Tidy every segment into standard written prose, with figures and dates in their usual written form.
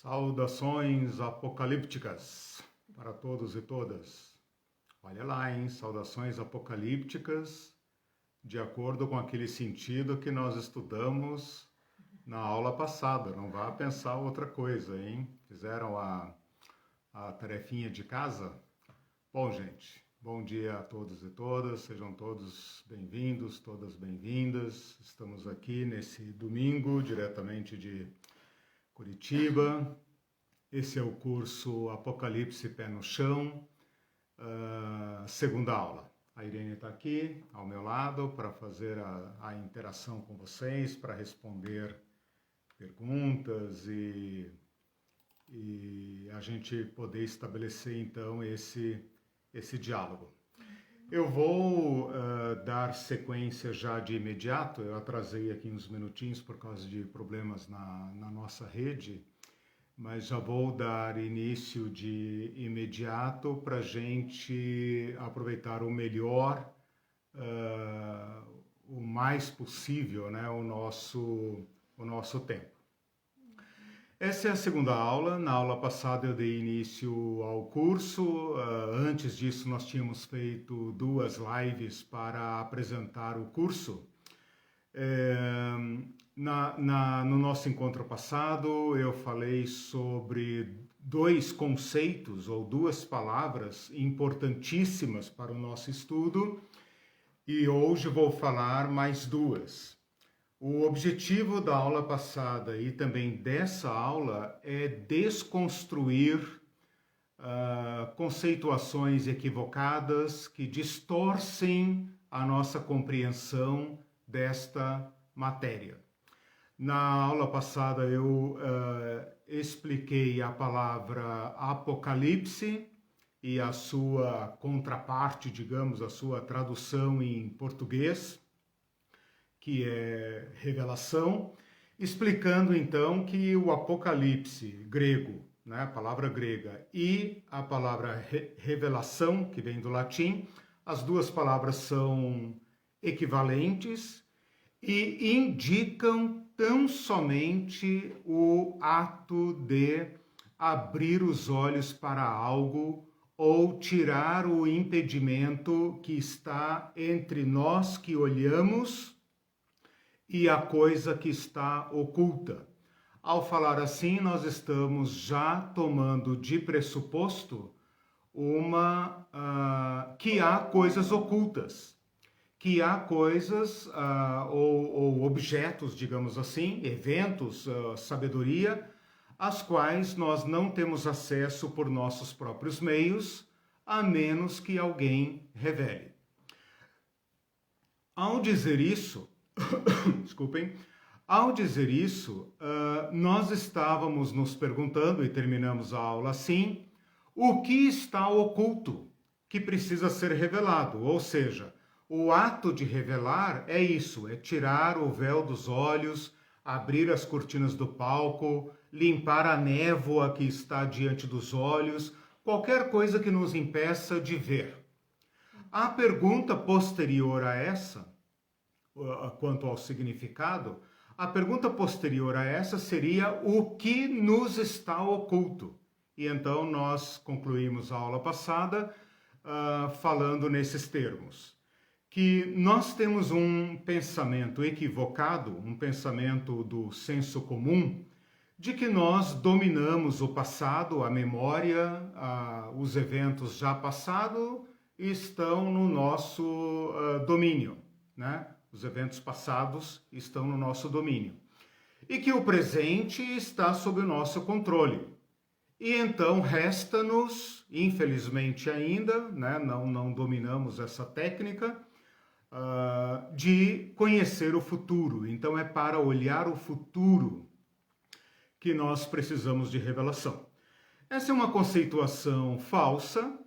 Saudações apocalípticas para todos e todas. Olha lá, hein? Saudações apocalípticas de acordo com aquele sentido que nós estudamos na aula passada. Não vá pensar outra coisa, hein? Fizeram a tarefinha de casa? Bom, gente, bom dia a todos e todas. Sejam todos bem-vindos, todas bem-vindas. Estamos aqui nesse domingo, diretamente de Curitiba. Esse é o curso Apocalipse Pé no Chão, segunda aula. A Irene está aqui ao meu lado para fazer a interação com vocês, para responder perguntas e a gente poder estabelecer então esse diálogo. Eu vou dar sequência já de imediato. Eu atrasei aqui uns minutinhos por causa de problemas na nossa rede, mas já vou dar início de imediato para a gente aproveitar o melhor, o mais possível, né, o nosso tempo. Essa é a segunda aula. Na aula passada eu dei início ao curso. Antes disso nós tínhamos feito 2 lives para apresentar o curso. No nosso encontro passado eu falei sobre 2 conceitos ou 2 palavras importantíssimas para o nosso estudo e hoje vou falar mais 2. O objetivo da aula passada e também dessa aula é desconstruir conceituações equivocadas que distorcem a nossa compreensão desta matéria. Na aula passada eu expliquei a palavra apocalipse e a sua contraparte, digamos, a sua tradução em português, que é revelação, explicando então que o apocalipse grego, né, a palavra grega, e a palavra revelação, que vem do latim, as 2 palavras são equivalentes e indicam tão somente o ato de abrir os olhos para algo ou tirar o impedimento que está entre nós que olhamos e a coisa que está oculta. Ao falar assim, nós estamos já tomando de pressuposto que há coisas ocultas, que há coisas ou objetos, digamos assim, eventos, sabedoria, às quais nós não temos acesso por nossos próprios meios, a menos que alguém revele. Ao dizer isso, desculpem, ao dizer isso, nós estávamos nos perguntando, e terminamos a aula assim, o que está oculto, que precisa ser revelado, ou seja, o ato de revelar é isso, é tirar o véu dos olhos, abrir as cortinas do palco, limpar a névoa que está diante dos olhos, qualquer coisa que nos impeça de ver. A pergunta posterior a essa, quanto ao significado, a pergunta posterior a essa seria o que nos está oculto. E então nós concluímos a aula passada falando nesses termos. Que nós temos um pensamento equivocado, um pensamento do senso comum, de que nós dominamos o passado, a memória, os eventos já passados estão no nosso domínio, né? Os eventos passados estão no nosso domínio. E que o presente está sob o nosso controle. E então resta-nos, infelizmente ainda, né, não dominamos essa técnica, de conhecer o futuro. Então é para olhar o futuro que nós precisamos de revelação. Essa é uma conceituação falsa,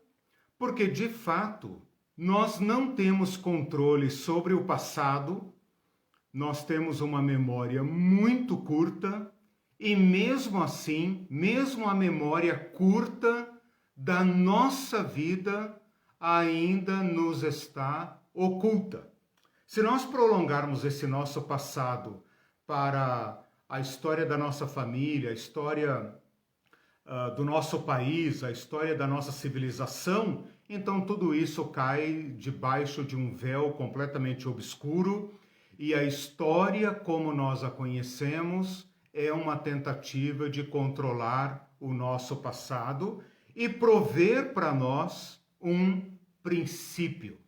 porque de fato nós não temos controle sobre o passado, nós temos uma memória muito curta e mesmo assim, mesmo a memória curta da nossa vida ainda nos está oculta. Se nós prolongarmos esse nosso passado para a história da nossa família, a história do nosso país, a história da nossa civilização, então tudo isso cai debaixo de um véu completamente obscuro e a história, como nós a conhecemos, é uma tentativa de controlar o nosso passado e prover para nós um princípio.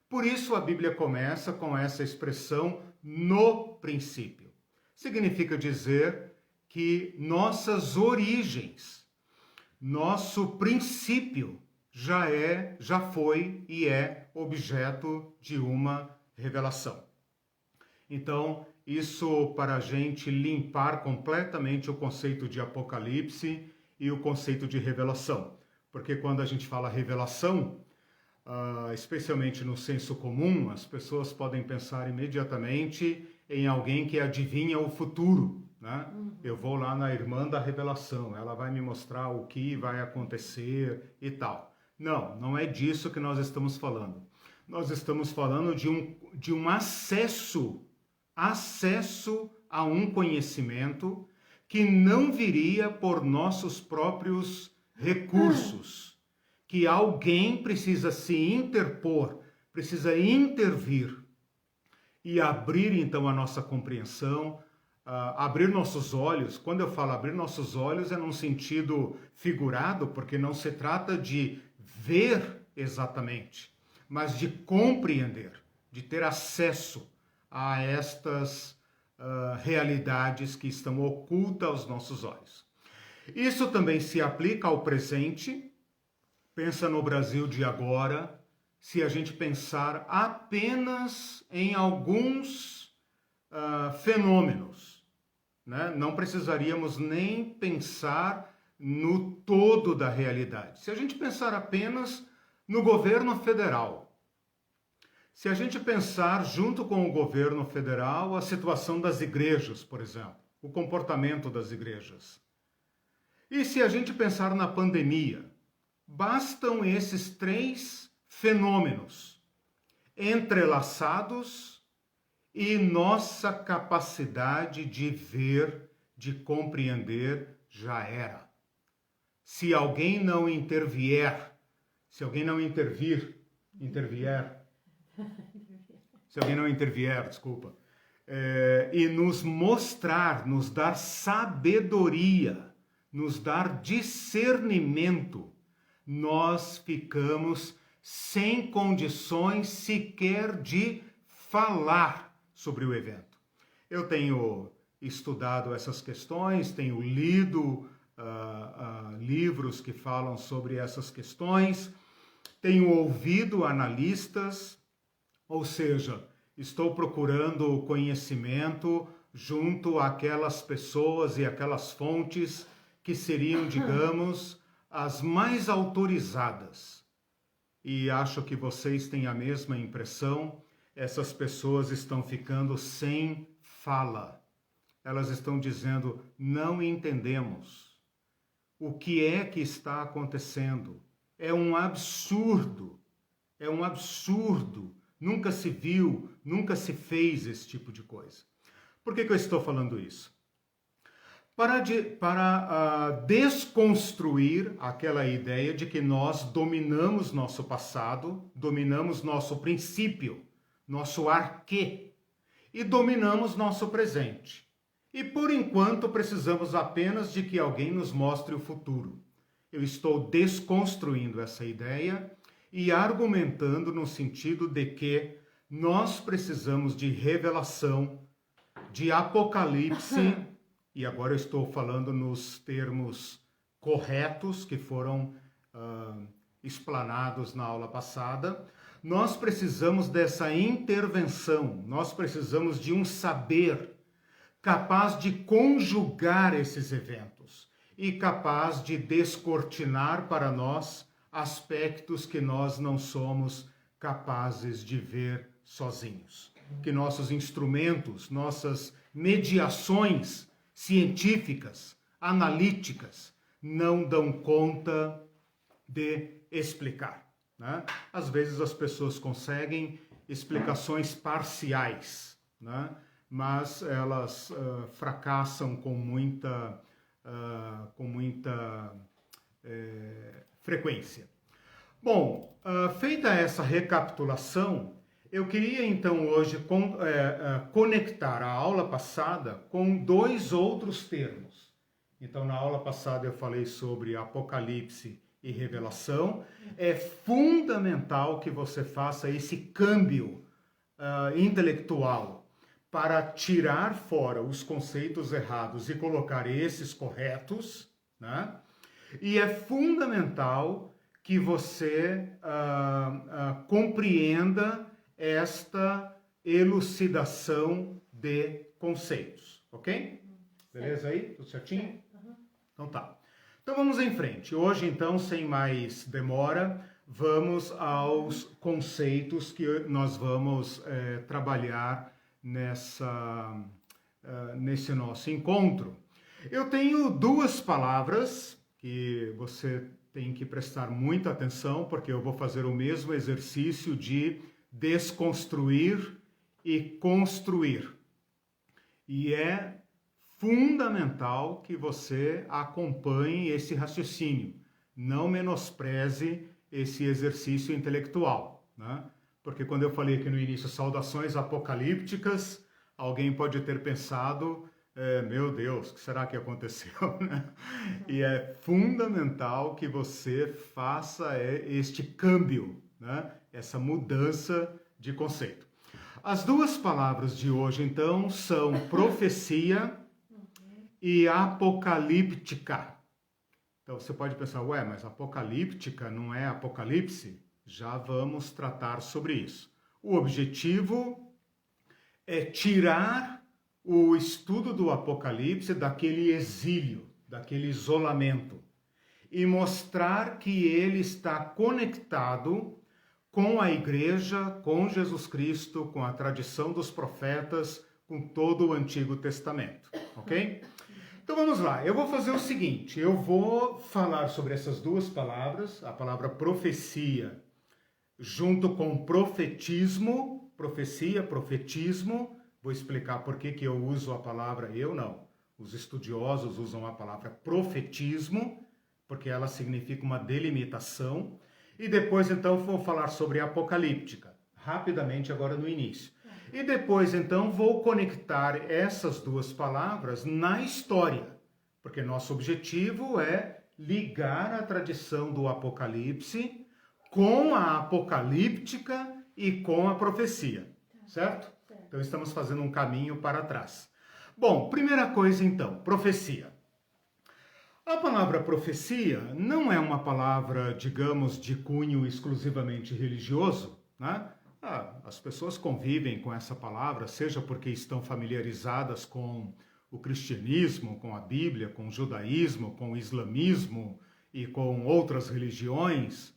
Por isso a Bíblia começa com essa expressão no princípio. Significa dizer que nossas origens, nosso princípio já foi e é objeto de uma revelação. Então, isso para a gente limpar completamente o conceito de Apocalipse e o conceito de revelação. Porque quando a gente fala revelação, especialmente no senso comum, as pessoas podem pensar imediatamente em alguém que adivinha o futuro, né? Eu vou lá na irmã da revelação, ela vai me mostrar o que vai acontecer e tal. Não, não é disso que nós estamos falando. Nós estamos falando de um acesso a um conhecimento que não viria por nossos próprios recursos, que alguém precisa se interpor, precisa intervir e abrir então a nossa compreensão, abrir nossos olhos. Quando eu falo abrir nossos olhos é num sentido figurado, porque não se trata de ver exatamente, mas de compreender, de ter acesso a estas realidades que estão ocultas aos nossos olhos. Isso também se aplica ao presente. Pensa no Brasil de agora, se a gente pensar apenas em alguns fenômenos, né? Não precisaríamos nem pensar no todo da realidade. Se a gente pensar apenas no governo federal, se a gente pensar junto com o governo federal a situação das igrejas, por exemplo, o comportamento das igrejas. E se a gente pensar na pandemia, bastam esses três fenômenos entrelaçados e nossa capacidade de ver, de compreender, já era. Se alguém não intervier, se alguém não intervier, desculpa, e nos mostrar, nos dar sabedoria, nos dar discernimento, nós ficamos sem condições sequer de falar sobre o evento. Eu tenho estudado essas questões, tenho lido livros que falam sobre essas questões, tenho ouvido analistas, ou seja, estou procurando conhecimento junto àquelas pessoas e aquelas fontes que seriam, digamos, as mais autorizadas. E acho que vocês têm a mesma impressão. Essas pessoas estão ficando sem fala. Elas estão dizendo, não entendemos. O que é que está acontecendo? É um absurdo. É um absurdo. Nunca se viu, nunca se fez esse tipo de coisa. Por que eu estou falando isso? Para desconstruir aquela ideia de que nós dominamos nosso passado, dominamos nosso princípio, nosso arquê, e dominamos nosso presente. E por enquanto precisamos apenas de que alguém nos mostre o futuro. Eu estou desconstruindo essa ideia e argumentando no sentido de que nós precisamos de revelação, de apocalipse, e agora eu estou falando nos termos corretos que foram explanados na aula passada. Nós precisamos dessa intervenção, nós precisamos de um saber capaz de conjugar esses eventos e capaz de descortinar para nós aspectos que nós não somos capazes de ver sozinhos. Que nossos instrumentos, nossas mediações científicas, analíticas, não dão conta de explicar, né? Às vezes as pessoas conseguem explicações parciais, né? Mas elas fracassam com muita frequência. Bom, feita essa recapitulação, eu queria então hoje conectar a aula passada com dois outros termos. Então, na aula passada eu falei sobre Apocalipse e Revelação. É fundamental que você faça esse câmbio intelectual para tirar fora os conceitos errados e colocar esses corretos, né? E é fundamental que você compreenda esta elucidação de conceitos, ok? Beleza aí? Tudo certinho? Então tá. Então vamos em frente. Hoje, então, sem mais demora, vamos aos conceitos que nós vamos trabalhar nesse nosso encontro. Eu tenho duas palavras que você tem que prestar muita atenção, porque eu vou fazer o mesmo exercício de desconstruir e construir. E é fundamental que você acompanhe esse raciocínio. Não menospreze esse exercício intelectual, né? Porque quando eu falei aqui no início, saudações apocalípticas, alguém pode ter pensado, meu Deus, o que será que aconteceu? E é fundamental que você faça este câmbio, né? Essa mudança de conceito. As duas palavras de hoje, então, são profecia e apocalíptica. Então você pode pensar, mas apocalíptica não é apocalipse? Já vamos tratar sobre isso. O objetivo é tirar o estudo do Apocalipse daquele exílio, daquele isolamento, e mostrar que ele está conectado com a igreja, com Jesus Cristo, com a tradição dos profetas, com todo o Antigo Testamento, ok? Então vamos lá, eu vou fazer o seguinte, eu vou falar sobre essas duas palavras, a palavra profecia, junto com profetismo, profecia, profetismo, vou explicar por que eu uso a palavra, eu não, os estudiosos usam a palavra profetismo, porque ela significa uma delimitação, e depois então vou falar sobre apocalíptica, rapidamente agora no início. E depois então vou conectar essas duas palavras na história, porque nosso objetivo é ligar a tradição do Apocalipse com a apocalíptica e com a profecia, certo? Então estamos fazendo um caminho para trás. Bom, primeira coisa então, profecia. A palavra profecia não é uma palavra, digamos, de cunho exclusivamente religioso, né? As pessoas convivem com essa palavra, seja porque estão familiarizadas com o cristianismo, com a Bíblia, com o judaísmo, com o islamismo e com outras religiões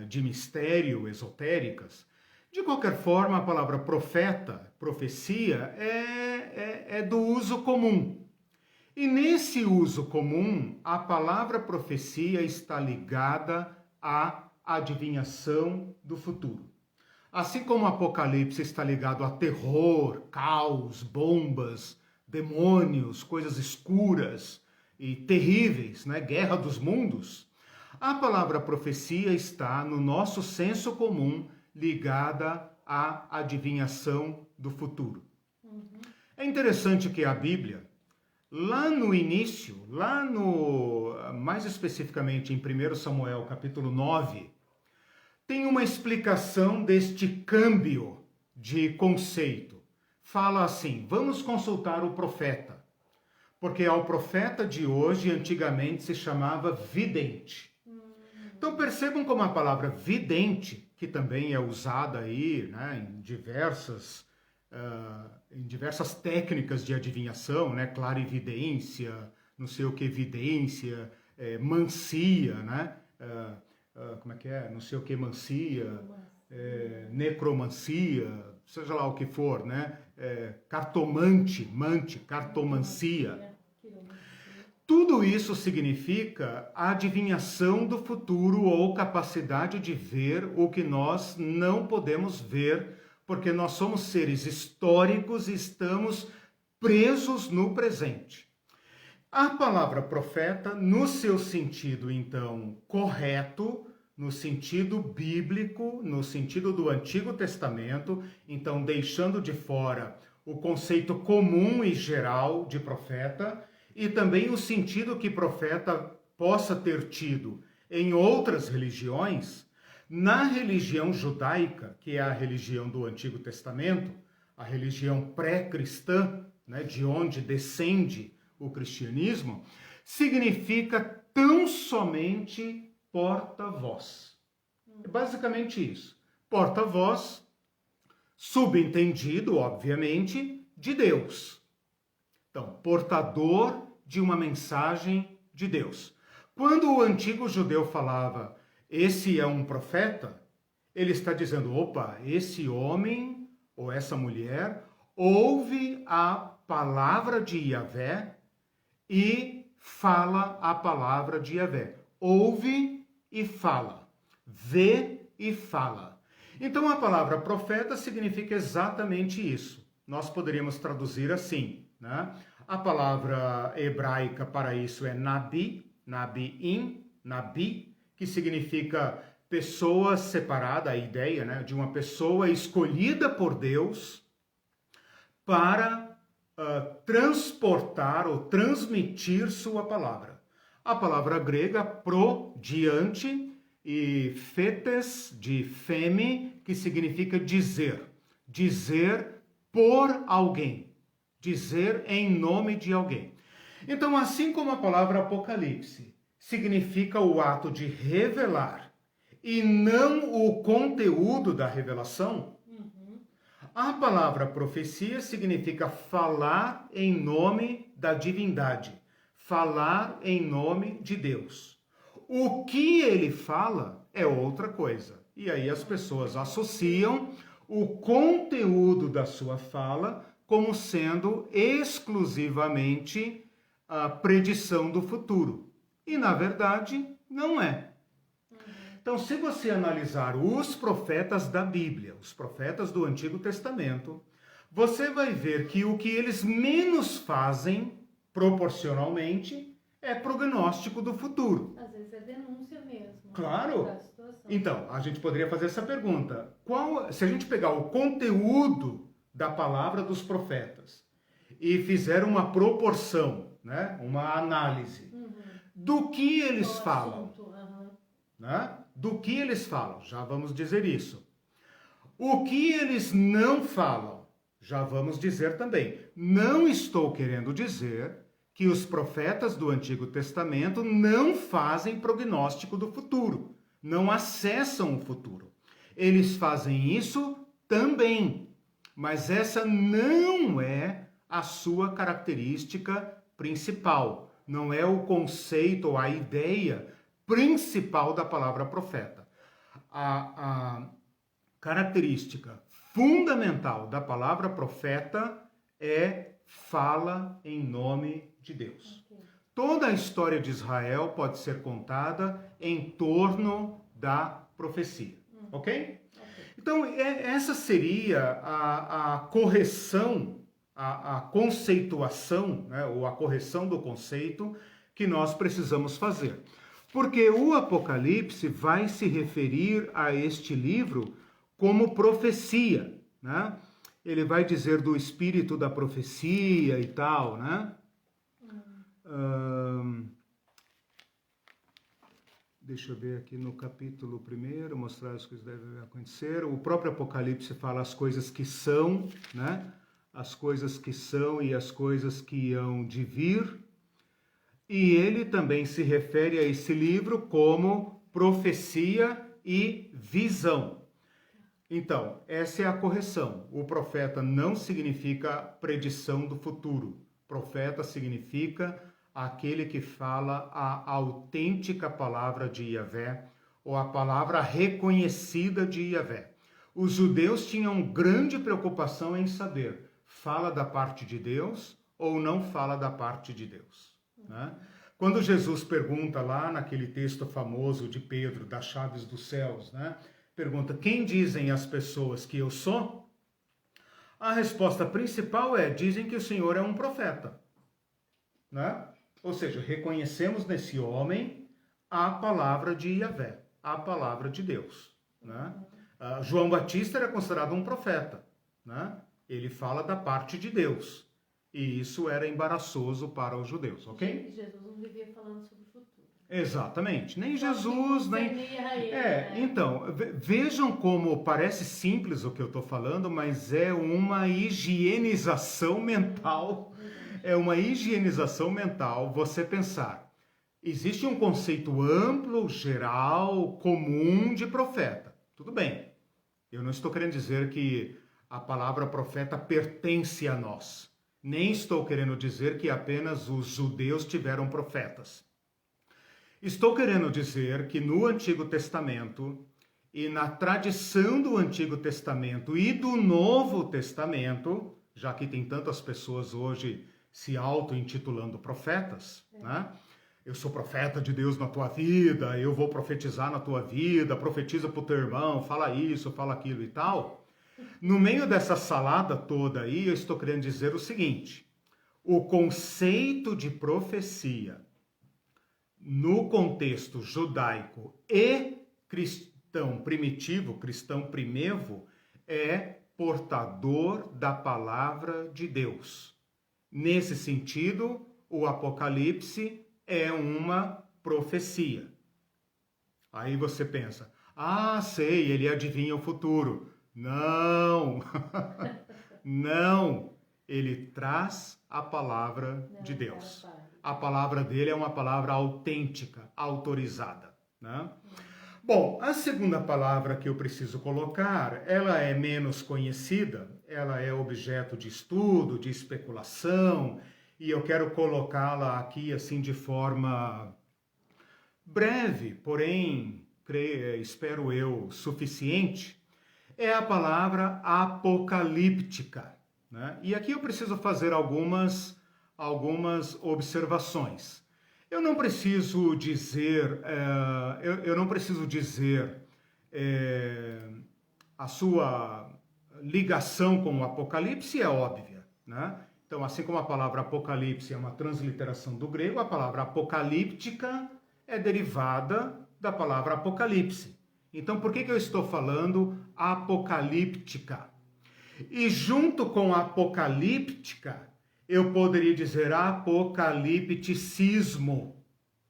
de mistério, esotéricas. De qualquer forma, a palavra profeta, profecia, é do uso comum. E nesse uso comum, a palavra profecia está ligada à adivinhação do futuro. Assim como o Apocalipse está ligado a terror, caos, bombas, demônios, coisas escuras e terríveis, né? Guerra dos mundos, a palavra profecia está no nosso senso comum ligada à adivinhação do futuro. É interessante que a Bíblia, lá no início, mais especificamente em 1 Samuel capítulo 9, tem uma explicação deste câmbio de conceito. Fala assim, vamos consultar o profeta, porque ao profeta de hoje, antigamente se chamava vidente. Então percebam como a palavra vidente, que também é usada aí, né, em diversas técnicas de adivinhação, né, clarividência, não sei o que, vidência, mancia, né, como é que é? Não sei o que, mancia, necromancia, seja lá o que for, né? Cartomancia. Tudo isso significa adivinhação do futuro ou capacidade de ver o que nós não podemos ver, porque nós somos seres históricos e estamos presos no presente. A palavra profeta, no seu sentido, então, correto, no sentido bíblico, no sentido do Antigo Testamento, então deixando de fora o conceito comum e geral de profeta, e também o sentido que profeta possa ter tido em outras religiões, na religião judaica, que é a religião do Antigo Testamento, a religião pré-cristã, né, de onde descende o cristianismo, significa tão somente porta-voz. É basicamente isso. Porta-voz, subentendido, obviamente, de Deus. Então, portador de uma mensagem de Deus. Quando o antigo judeu falava, esse é um profeta, ele está dizendo, opa, esse homem ou essa mulher ouve a palavra de Yahvé e fala a palavra de Yahvé. Ouve e fala. Vê e fala. Então a palavra profeta significa exatamente isso. Nós poderíamos traduzir assim, né? A palavra hebraica para isso é nabi, nabiim, nabi, que significa pessoa separada, a ideia, né, de uma pessoa escolhida por Deus para transportar ou transmitir sua palavra. A palavra grega pro, diante, e fetes, de feme, que significa dizer. Dizer por alguém. Dizer em nome de alguém. Então, assim como a palavra apocalipse significa o ato de revelar e não o conteúdo da revelação, a palavra profecia significa falar em nome da divindade, falar em nome de Deus. O que ele fala é outra coisa. E aí as pessoas associam o conteúdo da sua fala como sendo exclusivamente a predição do futuro. E, na verdade, não é. Então, se você analisar os profetas da Bíblia, os profetas do Antigo Testamento, você vai ver que o que eles menos fazem, proporcionalmente, é prognóstico do futuro. Às vezes é denúncia mesmo. Claro. Da situação. Então, a gente poderia fazer essa pergunta. Se a gente pegar o conteúdo da palavra dos profetas e fizer uma proporção, né, uma análise do que eles Qual falam, assunto? né? Do que eles falam, já vamos dizer isso. O que eles não falam, já vamos dizer também. Não estou querendo dizer que os profetas do Antigo Testamento não fazem prognóstico do futuro, não acessam o futuro. Eles fazem isso também, mas essa não é a sua característica principal, não é o conceito ou a ideia principal da palavra profeta. A característica fundamental da palavra profeta é fala em nome de Deus. Okay. Toda a história de Israel pode ser contada em torno da profecia. Ok? Então, essa seria a correção, a conceituação, né, ou a correção do conceito que nós precisamos fazer. Porque o Apocalipse vai se referir a este livro como profecia, né? Ele vai dizer do espírito da profecia e tal, né? Deixa eu ver aqui no capítulo 1, mostrar as coisas que devem acontecer. O próprio Apocalipse fala as coisas que são, né? As coisas que são e as coisas que hão de vir. E ele também se refere a esse livro como profecia e visão. Então, essa é a correção. O profeta não significa predição do futuro. Profeta significa aquele que fala a autêntica palavra de Yahvé, ou a palavra reconhecida de Yahvé. Os judeus tinham grande preocupação em saber, fala da parte de Deus ou não fala da parte de Deus. Né? Quando Jesus pergunta lá naquele texto famoso de Pedro, das chaves dos céus, né? Pergunta, quem dizem as pessoas que eu sou? A resposta principal é, dizem que o Senhor é um profeta. Né? Ou seja, reconhecemos nesse homem a palavra de Yahvé, a palavra de Deus. Né? João Batista era considerado um profeta. Né? Ele fala da parte de Deus. E isso era embaraçoso para os judeus, ok? Jesus não vivia falando sobre o futuro. Exatamente. Nem Jesus, nem... Então, vejam como parece simples o que eu estou falando, mas é uma higienização mental. É uma higienização mental você pensar. Existe um conceito amplo, geral, comum de profeta. Tudo bem. Eu não estou querendo dizer que a palavra profeta pertence a nós. Nem estou querendo dizer que apenas os judeus tiveram profetas. Estou querendo dizer que no Antigo Testamento e na tradição do Antigo Testamento e do Novo Testamento, já que tem tantas pessoas hoje se auto-intitulando profetas, né? Eu sou profeta de Deus na tua vida, eu vou profetizar na tua vida, profetiza pro teu irmão, fala isso, fala aquilo e tal. No meio dessa salada toda aí, eu estou querendo dizer o seguinte: o conceito de profecia no contexto judaico e cristão primitivo, cristão primevo, é portador da palavra de Deus. Nesse sentido, o Apocalipse é uma profecia. Aí você pensa, sei, ele adivinha o futuro. Não, não, ele traz a palavra de Deus. A palavra dele é uma palavra autêntica, autorizada, né? Bom, a segunda palavra que eu preciso colocar, ela é menos conhecida, ela é objeto de estudo, de especulação, e eu quero colocá-la aqui assim de forma breve, porém, espero eu, suficiente, é a palavra apocalíptica, né? E aqui eu preciso fazer algumas observações. Eu não preciso dizer, a sua ligação com o Apocalipse é óbvia, né? Então, assim como a palavra Apocalipse é uma transliteração do grego, a palavra apocalíptica é derivada da palavra Apocalipse. Então, por que eu estou falando apocalíptica? E junto com apocalíptica, eu poderia dizer apocalipticismo.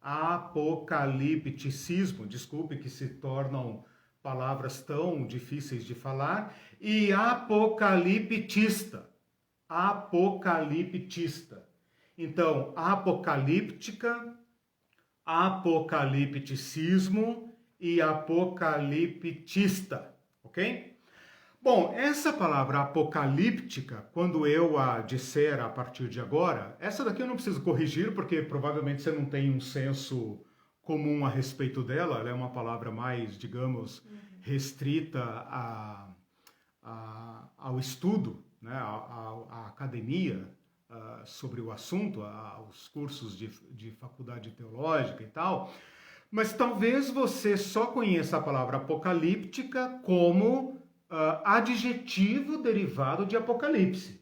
Apocalipticismo, desculpe que se tornam palavras tão difíceis de falar, e apocaliptista. Apocaliptista. Então, apocalíptica, apocalipticismo e apocaliptista, ok? Bom, essa palavra apocalíptica, quando eu a disser a partir de agora, essa daqui eu não preciso corrigir, porque provavelmente você não tem um senso comum a respeito dela, ela é uma palavra mais, digamos, restrita ao estudo, né, à academia sobre o assunto, aos cursos de faculdade teológica e tal, mas talvez você só conheça a palavra apocalíptica como adjetivo derivado de Apocalipse.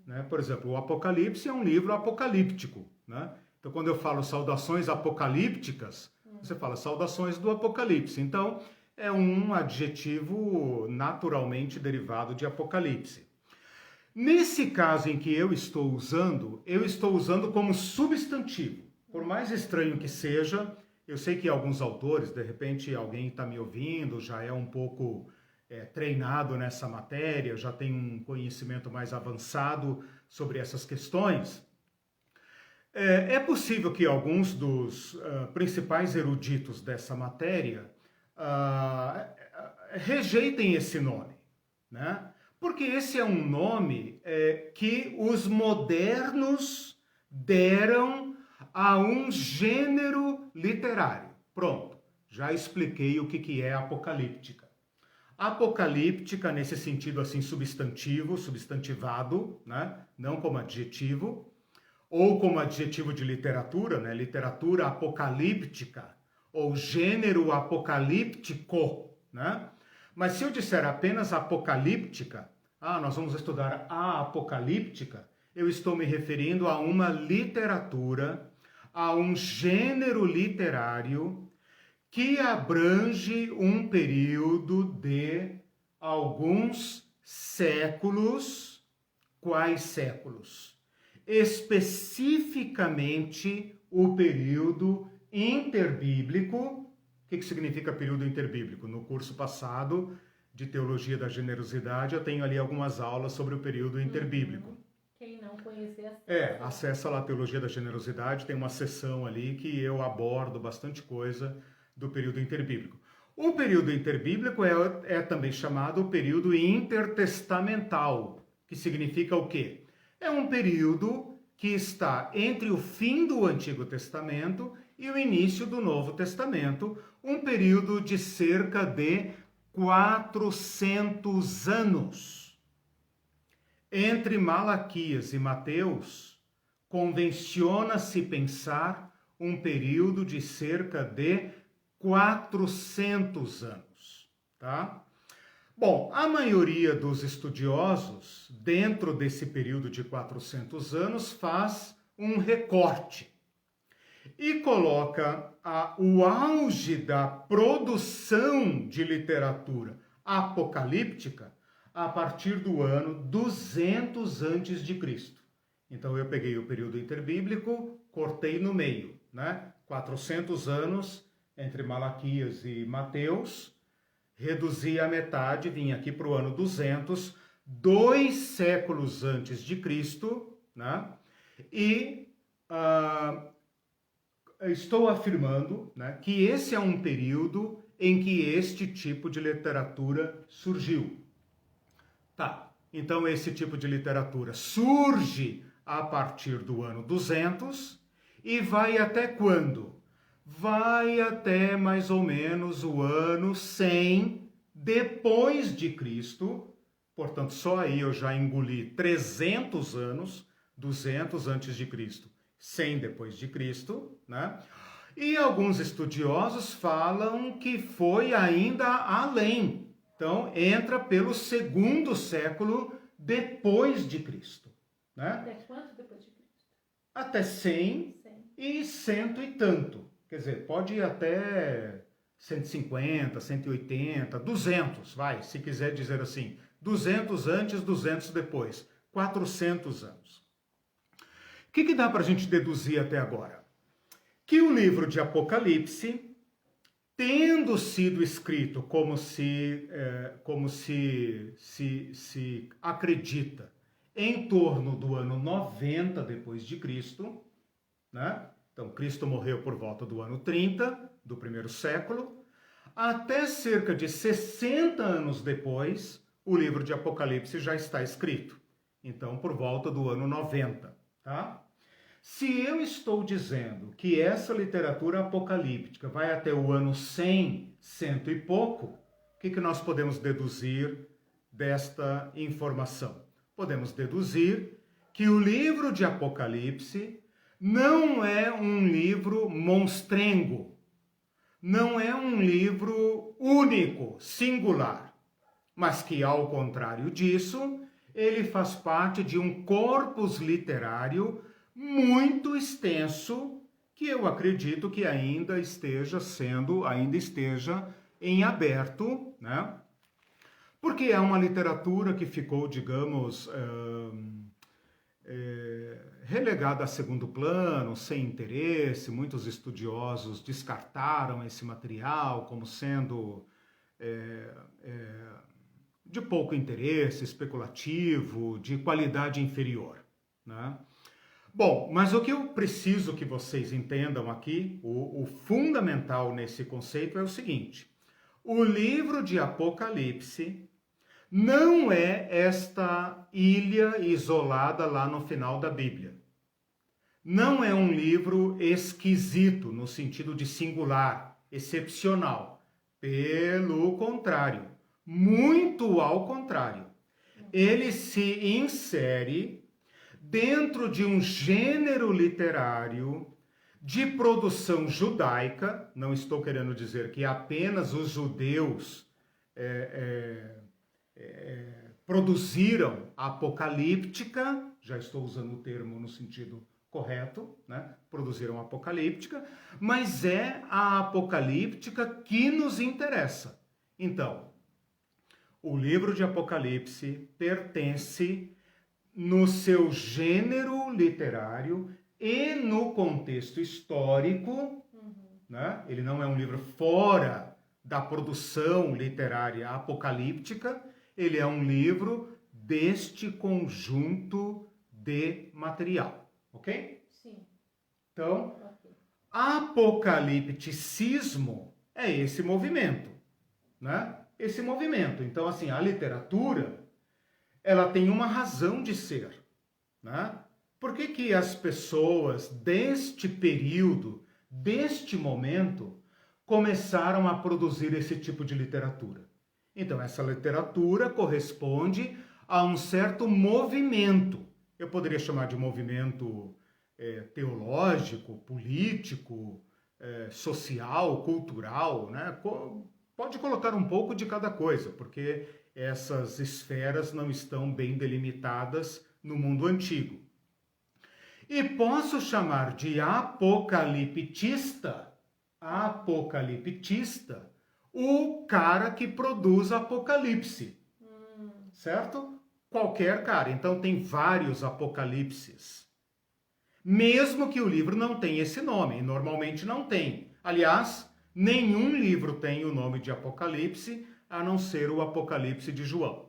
Né? Por exemplo, o Apocalipse é um livro apocalíptico. Né? Então, quando eu falo saudações apocalípticas, você fala saudações do Apocalipse. Então, é um adjetivo naturalmente derivado de Apocalipse. Nesse caso em que eu estou usando como substantivo. Por mais estranho que seja, eu sei que alguns autores, de repente alguém está me ouvindo, já é um pouco treinado nessa matéria, já tem um conhecimento mais avançado sobre essas questões. É possível que alguns dos principais eruditos dessa matéria rejeitem esse nome, né? Porque esse é um nome que os modernos deram a um gênero literário. Pronto, já expliquei o que é apocalíptica. Apocalíptica, nesse sentido assim, substantivo, substantivado, né? Não como adjetivo, ou como adjetivo de literatura, né? Literatura apocalíptica, ou gênero apocalíptico, né? Mas se eu disser apenas apocalíptica, nós vamos estudar a apocalíptica, eu estou me referindo a uma literatura, a um gênero literário que abrange um período de alguns séculos. Quais séculos? Especificamente o período interbíblico. O que significa período interbíblico? No curso passado de Teologia da Generosidade, eu tenho ali algumas aulas sobre o período interbíblico. Quem não conhecer, acessa lá a Teologia da Generosidade, tem uma seção ali que eu abordo bastante coisa do período interbíblico. O período interbíblico é também chamado o período intertestamental, que significa o quê? É um período que está entre o fim do Antigo Testamento e o início do Novo Testamento, um período de cerca de 400 anos. Entre Malaquias e Mateus, convenciona-se pensar um período de cerca de 400 anos, tá? Bom, a maioria dos estudiosos, dentro desse período de 400 anos, faz um recorte e coloca o auge da produção de literatura apocalíptica a partir do ano 200 a.C. Então eu peguei o período interbíblico, cortei no meio, né? 400 anos entre Malaquias e Mateus, reduzi a metade, vim aqui para o ano 200, 2 séculos antes de Cristo, né? E estou afirmando, né, que esse é um período em que este tipo de literatura surgiu. Tá, então esse tipo de literatura surge a partir do ano 200 e vai até quando? Vai até mais ou menos o ano 100 depois de Cristo. Portanto, só aí eu já engoli 300 anos, 200 antes de Cristo, 100 depois de Cristo, né? E alguns estudiosos falam que foi ainda além. Então, entra pelo 2º século depois de Cristo, né? Até quanto depois de Cristo? Até 100 e 100 e tanto. Quer dizer, pode ir até 150, 180, 200, vai, se quiser dizer assim. 200 antes, 200 depois. 400 anos. O que dá para a gente deduzir até agora? Que o livro de Apocalipse, tendo sido escrito como se acredita em torno do ano 90 depois de Cristo, né? Então, Cristo morreu por volta do ano 30 do primeiro século, até cerca de 60 anos depois, o livro de Apocalipse já está escrito. Então, por volta do ano 90, tá? Se eu estou dizendo que essa literatura apocalíptica vai até o ano 100, cento e pouco, o que nós podemos deduzir desta informação? Podemos deduzir que o livro de Apocalipse não é um livro monstrengo, não é um livro único, singular, mas que, ao contrário disso, ele faz parte de um corpus literário muito extenso, que eu acredito que ainda esteja em aberto, né? Porque é uma literatura que ficou, digamos, relegada a segundo plano, sem interesse. Muitos estudiosos descartaram esse material como sendo de pouco interesse, especulativo, de qualidade inferior, né? Bom, mas o que eu preciso que vocês entendam aqui, o fundamental nesse conceito é o seguinte: o livro de Apocalipse não é esta ilha isolada lá no final da Bíblia. Não é um livro esquisito, no sentido de singular, excepcional. Pelo contrário, muito ao contrário. Ele se insere dentro de um gênero literário de produção judaica. Não estou querendo dizer que apenas os judeus produziram a apocalíptica, já estou usando o termo no sentido correto, né? Produziram apocalíptica, mas é a apocalíptica que nos interessa. Então, o livro de Apocalipse pertence no seu gênero literário e no contexto histórico, né? Ele não é um livro fora da produção literária apocalíptica, ele é um livro deste conjunto de material, ok? Sim. Então, Ok. apocalipticismo é esse movimento, né? Esse movimento. Então, assim, a literatura, ela tem uma razão de ser, né? Por que que as pessoas deste período, deste momento, começaram a produzir esse tipo de literatura? Então, essa literatura corresponde a um certo movimento. Eu poderia chamar de movimento teológico, político, social, cultural, né? Pode colocar um pouco de cada coisa, porque essas esferas não estão bem delimitadas no mundo antigo. E posso chamar de apocaliptista o cara que produz Apocalipse, certo? Qualquer cara. Então tem vários apocalipses. Mesmo que o livro não tenha esse nome, normalmente não tem. Aliás, nenhum livro tem o nome de Apocalipse, a não ser o Apocalipse de João.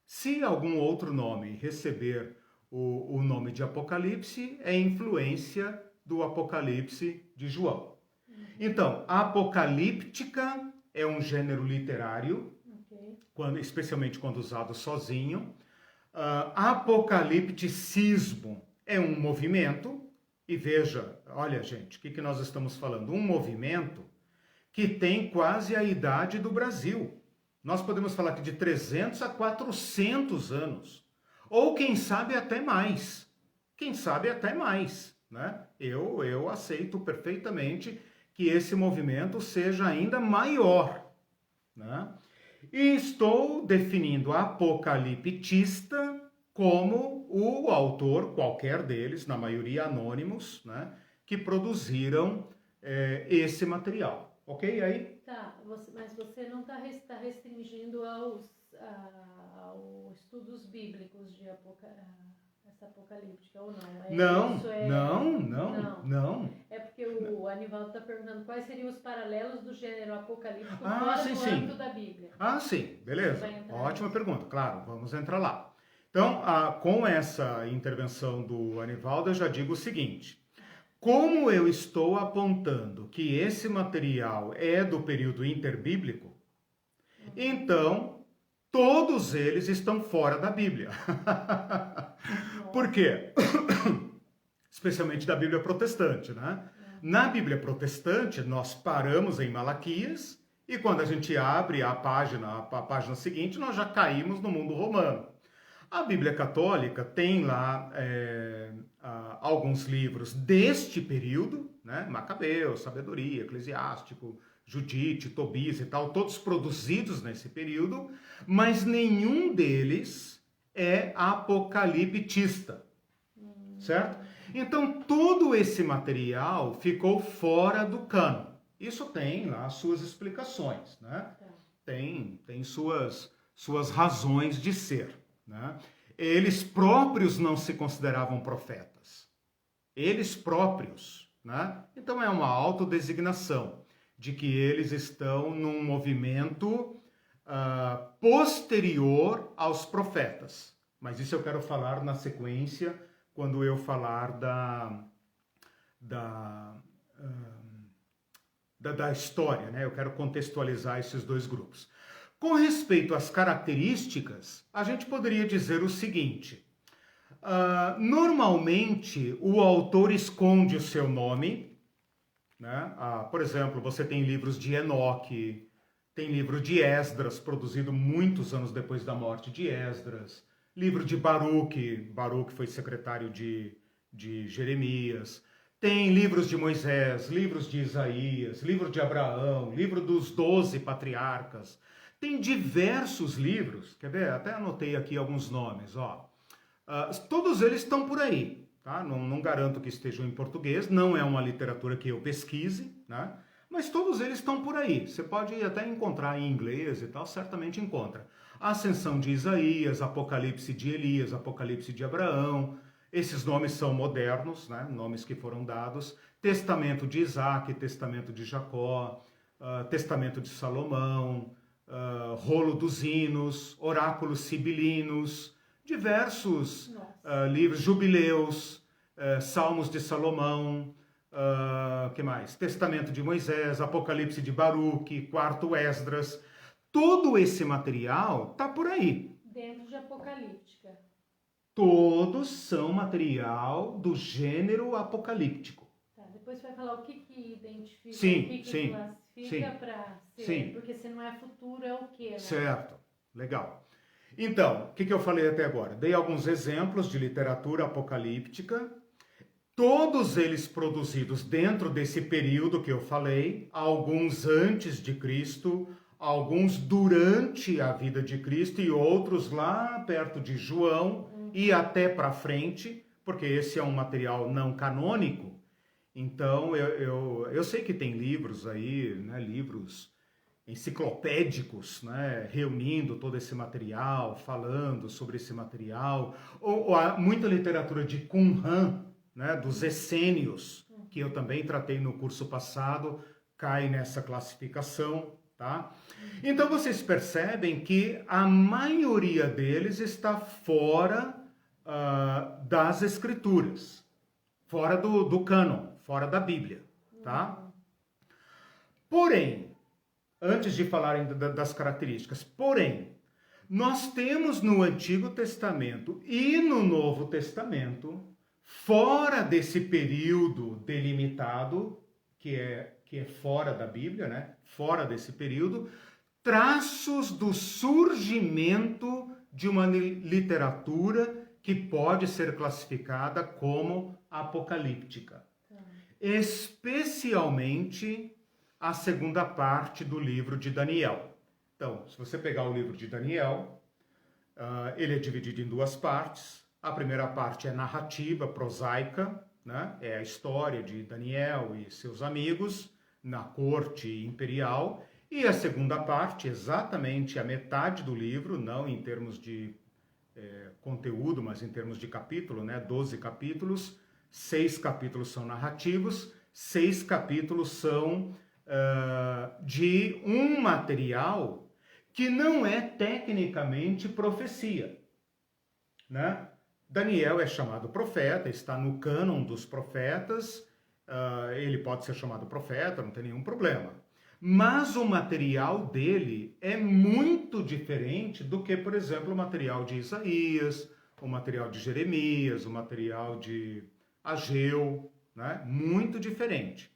Se algum outro nome receber o nome de Apocalipse, é influência do Apocalipse de João. Então, apocalíptica é um gênero literário, especialmente quando usado sozinho. Apocalipticismo é um movimento, e veja, olha gente, o que nós estamos falando? Um movimento que tem quase a idade do Brasil. Nós podemos falar aqui de 300 a 400 anos, ou quem sabe até mais. Quem sabe até mais, né? Eu aceito perfeitamente que esse movimento seja ainda maior, né? E estou definindo apocaliptista como o autor, qualquer deles, na maioria anônimos, né, que produziram esse material. Ok? Aí? Tá, mas você não está restringindo aos estudos bíblicos de essa apocalíptica, ou não? Não. É porque o Anivaldo está perguntando quais seriam os paralelos do gênero apocalíptico sim, do âmbito da Bíblia. Sim, beleza. Ótima pergunta, claro, vamos entrar lá. Então, com essa intervenção do Anivaldo, eu já digo o seguinte: como eu estou apontando que esse material é do período interbíblico, então todos eles estão fora da Bíblia. Por quê? Especialmente da Bíblia protestante, né? Na Bíblia protestante, nós paramos em Malaquias e quando a gente abre a página seguinte, nós já caímos no mundo romano. A Bíblia Católica tem lá alguns livros deste período, né? Macabeus, Sabedoria, Eclesiástico, Judite, Tobias e tal, todos produzidos nesse período, mas nenhum deles é apocaliptista, certo? Então, todo esse material ficou fora do cânon. Isso tem lá suas explicações, né? Tem suas razões de ser, né? Eles próprios não se consideravam profetas. Eles próprios, né? Então é uma autodesignação de que eles estão num movimento posterior aos profetas. Mas isso eu quero falar na sequência, quando eu falar da história, né? Eu quero contextualizar esses dois grupos. Com respeito às características, a gente poderia dizer o seguinte: normalmente o autor esconde o seu nome, né? Por exemplo, você tem livros de Enoque, tem livro de Esdras, produzido muitos anos depois da morte de Esdras, livro de Baruque foi secretário de Jeremias, tem livros de Moisés, livros de Isaías, livro de Abraão, livro dos 12 patriarcas. Tem diversos livros, quer ver? Até anotei aqui alguns nomes, ó. Todos eles estão por aí, tá? Não garanto que estejam em português, não é uma literatura que eu pesquise, né? Mas todos eles estão por aí. Você pode até encontrar em inglês e tal, certamente encontra. A Ascensão de Isaías, Apocalipse de Elias, Apocalipse de Abraão, esses nomes são modernos, né? Nomes que foram dados. Testamento de Isaac, Testamento de Jacó, Testamento de Salomão, Rolo dos Hinos, Oráculos Sibilinos, diversos livros, Jubileus, Salmos de Salomão, que mais? Testamento de Moisés, Apocalipse de Baruque, Quarto Esdras. Todo esse material está por aí. Dentro de Apocalíptica. Todos são material do gênero apocalíptico. Tá, depois você vai falar o que identifica, Sim, o que sim, classifica para ser. Sim. Porque se não é futuro, é o quê? Né? Certo, legal. Então, o que eu falei até agora? Dei alguns exemplos de literatura apocalíptica, todos eles produzidos dentro desse período que eu falei, alguns antes de Cristo, alguns durante a vida de Cristo e outros lá perto de João e até para frente, porque esse é um material não canônico. Então, eu sei que tem livros aí, né, livros enciclopédicos, né, reunindo todo esse material, falando sobre esse material, ou há muita literatura de Qumran, né, dos essênios, que eu também tratei no curso passado, cai nessa classificação, tá? Então vocês percebem que a maioria deles está fora das escrituras, fora do cânon, fora da Bíblia, tá? Porém, antes de falarem das características, porém, nós temos no Antigo Testamento e no Novo Testamento, fora desse período delimitado, que é fora da Bíblia, né? Fora desse período, traços do surgimento de uma literatura que pode ser classificada como apocalíptica. Especialmente a segunda parte do livro de Daniel. Então, se você pegar o livro de Daniel, ele é dividido em duas partes. A primeira parte é narrativa, prosaica, né? É a história de Daniel e seus amigos na corte imperial. E a segunda parte, exatamente a metade do livro, não em termos de conteúdo, mas em termos de capítulo, né? 12 capítulos, 6 capítulos são narrativos, 6 capítulos são de um material que não é tecnicamente profecia, né? Daniel é chamado profeta, está no cânon dos profetas, ele pode ser chamado profeta, não tem nenhum problema. Mas o material dele é muito diferente do que, por exemplo, o material de Isaías, o material de Jeremias, o material de Ageu, né? Muito diferente.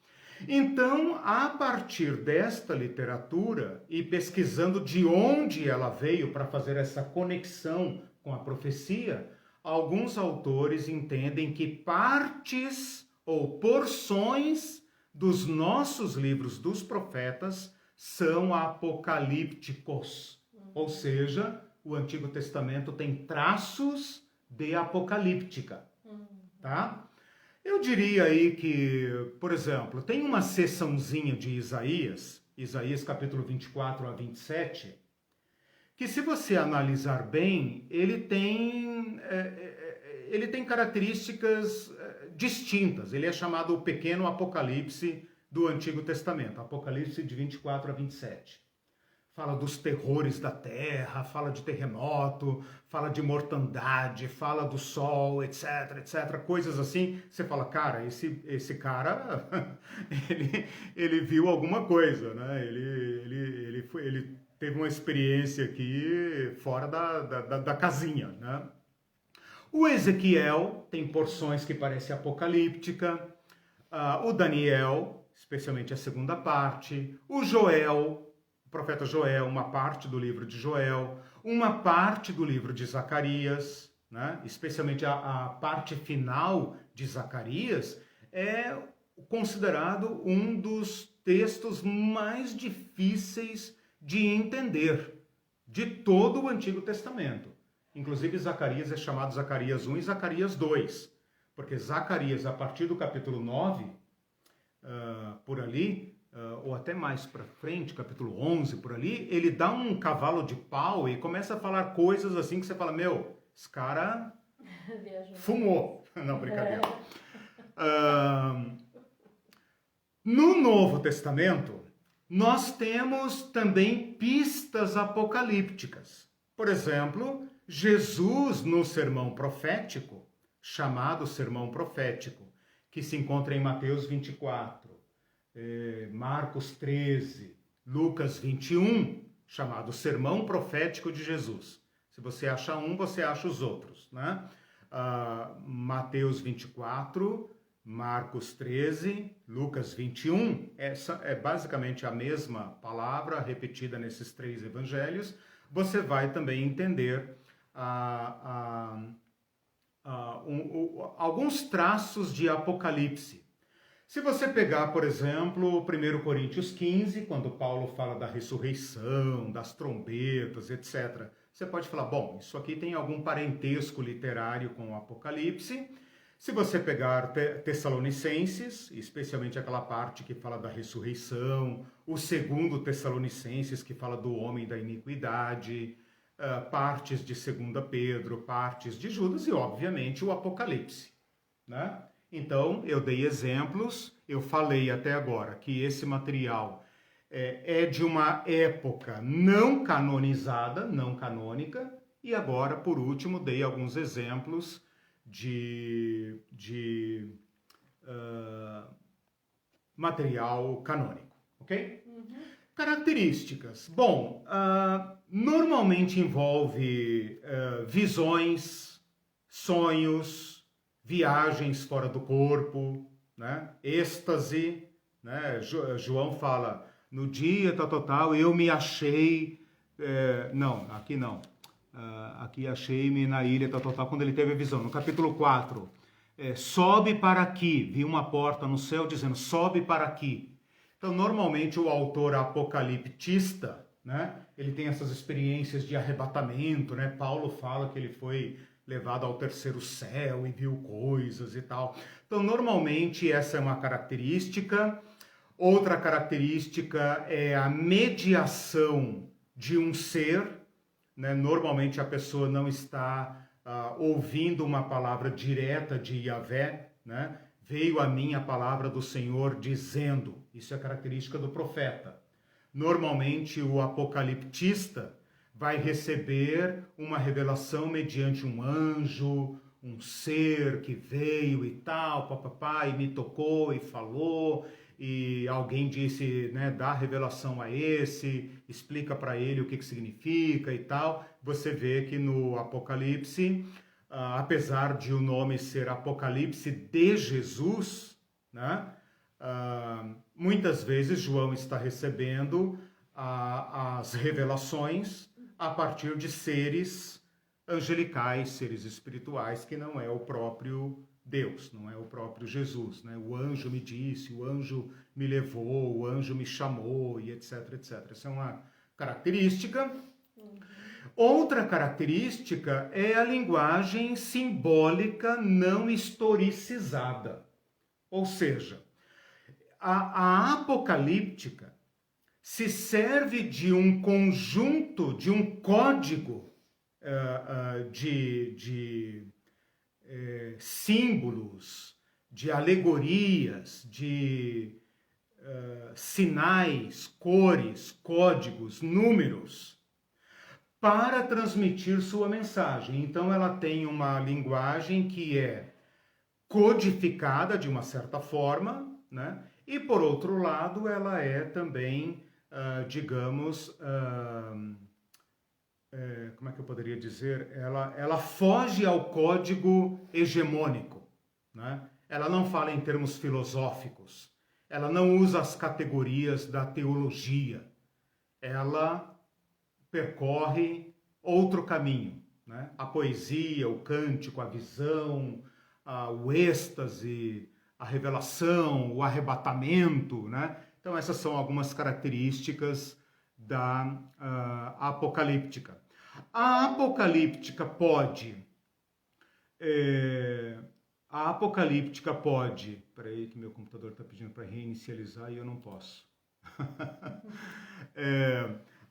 Então, a partir desta literatura e pesquisando de onde ela veio para fazer essa conexão com a profecia, alguns autores entendem que partes ou porções dos nossos livros dos profetas são apocalípticos. Ou seja, o Antigo Testamento tem traços de apocalíptica, tá? Eu diria aí que, por exemplo, tem uma seçãozinha de Isaías, Isaías capítulo 24 a 27, que se você analisar bem, ele tem características distintas. Ele é chamado o Pequeno Apocalipse do Antigo Testamento, Apocalipse de 24 a 27. Fala dos terrores da terra, fala de terremoto, fala de mortandade, fala do sol, etc, etc, coisas assim. Você fala, cara, esse cara, ele viu alguma coisa, né? Ele teve uma experiência aqui fora da casinha, né? O Ezequiel tem porções que parecem apocalíptica, o Daniel, especialmente a segunda parte, o Joel, o profeta Joel, uma parte do livro de Joel, uma parte do livro de Zacarias, né? Especialmente a parte final de Zacarias, é considerado um dos textos mais difíceis de entender de todo o Antigo Testamento. Inclusive, Zacarias é chamado Zacarias 1 e Zacarias 2, Porque Zacarias, a partir do capítulo 9, por ali, ou até mais para frente, capítulo 11, por ali, ele dá um cavalo de pau e começa a falar coisas assim que você fala, meu, esse cara fumou. Não, brincadeira. No Novo Testamento, nós temos também pistas apocalípticas. Por exemplo, Jesus no sermão profético, chamado sermão profético, que se encontra em Mateus 24, Marcos 13, Lucas 21, chamado sermão profético de Jesus. Se você acha um, você acha os outros, né? Mateus 24, Marcos 13, Lucas 21, essa é basicamente a mesma palavra repetida nesses três evangelhos. Você vai também entender alguns traços de Apocalipse. Se você pegar, por exemplo, 1 Coríntios 15, quando Paulo fala da ressurreição, das trombetas, etc., você pode falar, bom, isso aqui tem algum parentesco literário com o Apocalipse. Se você pegar Tessalonicenses, especialmente aquela parte que fala da ressurreição, o 2 Tessalonicenses, que fala do homem da iniquidade, partes de 2 Pedro, partes de Judas e, obviamente, o Apocalipse, né? Então, eu dei exemplos, eu falei até agora que esse material é de uma época não canonizada, não canônica, e agora, por último, dei alguns exemplos de material canônico, ok? Características. Bom, normalmente envolve visões, sonhos, viagens fora do corpo, né? Êxtase, né? João fala, no dia tal, eu me achei... não, aqui não. Aqui achei-me na ilha tal, quando ele teve a visão. No capítulo 4, sobe para aqui. Vi uma porta no céu dizendo, sobe para aqui. Então, normalmente, o autor apocaliptista, né, ele tem essas experiências de arrebatamento, né? Paulo fala que ele foi levado ao terceiro céu e viu coisas e tal. Então, normalmente, essa é uma característica. Outra característica é a mediação de um ser, né? Normalmente, a pessoa não está ouvindo uma palavra direta de Yahvé, né? Veio a mim a palavra do Senhor dizendo, isso é característica do profeta. Normalmente o apocaliptista vai receber uma revelação mediante um anjo, um ser que veio e tal, papapá, e me tocou e falou, e alguém disse, né, dá revelação a esse, explica para ele o que significa e tal. Você vê que no Apocalipse, apesar de o nome ser Apocalipse de Jesus, né, muitas vezes João está recebendo as revelações a partir de seres angelicais, seres espirituais, que não é o próprio Deus, não é o próprio Jesus, né? O anjo me disse, o anjo me levou, o anjo me chamou, e etc, etc. Essa é uma característica. Outra característica é a linguagem simbólica não historicizada. Ou seja, a apocalíptica se serve de um conjunto, de um código de símbolos, de alegorias, de sinais, cores, códigos, números, para transmitir sua mensagem. Então ela tem uma linguagem que é codificada de uma certa forma, né? E por outro lado ela é também, digamos, como é que eu poderia dizer? Ela foge ao código hegemônico, né? Ela não fala em termos filosóficos, ela não usa as categorias da teologia, ela percorre outro caminho, né? A poesia, o cântico, a visão, o êxtase, a revelação, o arrebatamento, né? Então essas são algumas características da apocalíptica. A apocalíptica pode A apocalíptica pode... Espera aí que meu computador está pedindo para reinicializar e eu não posso.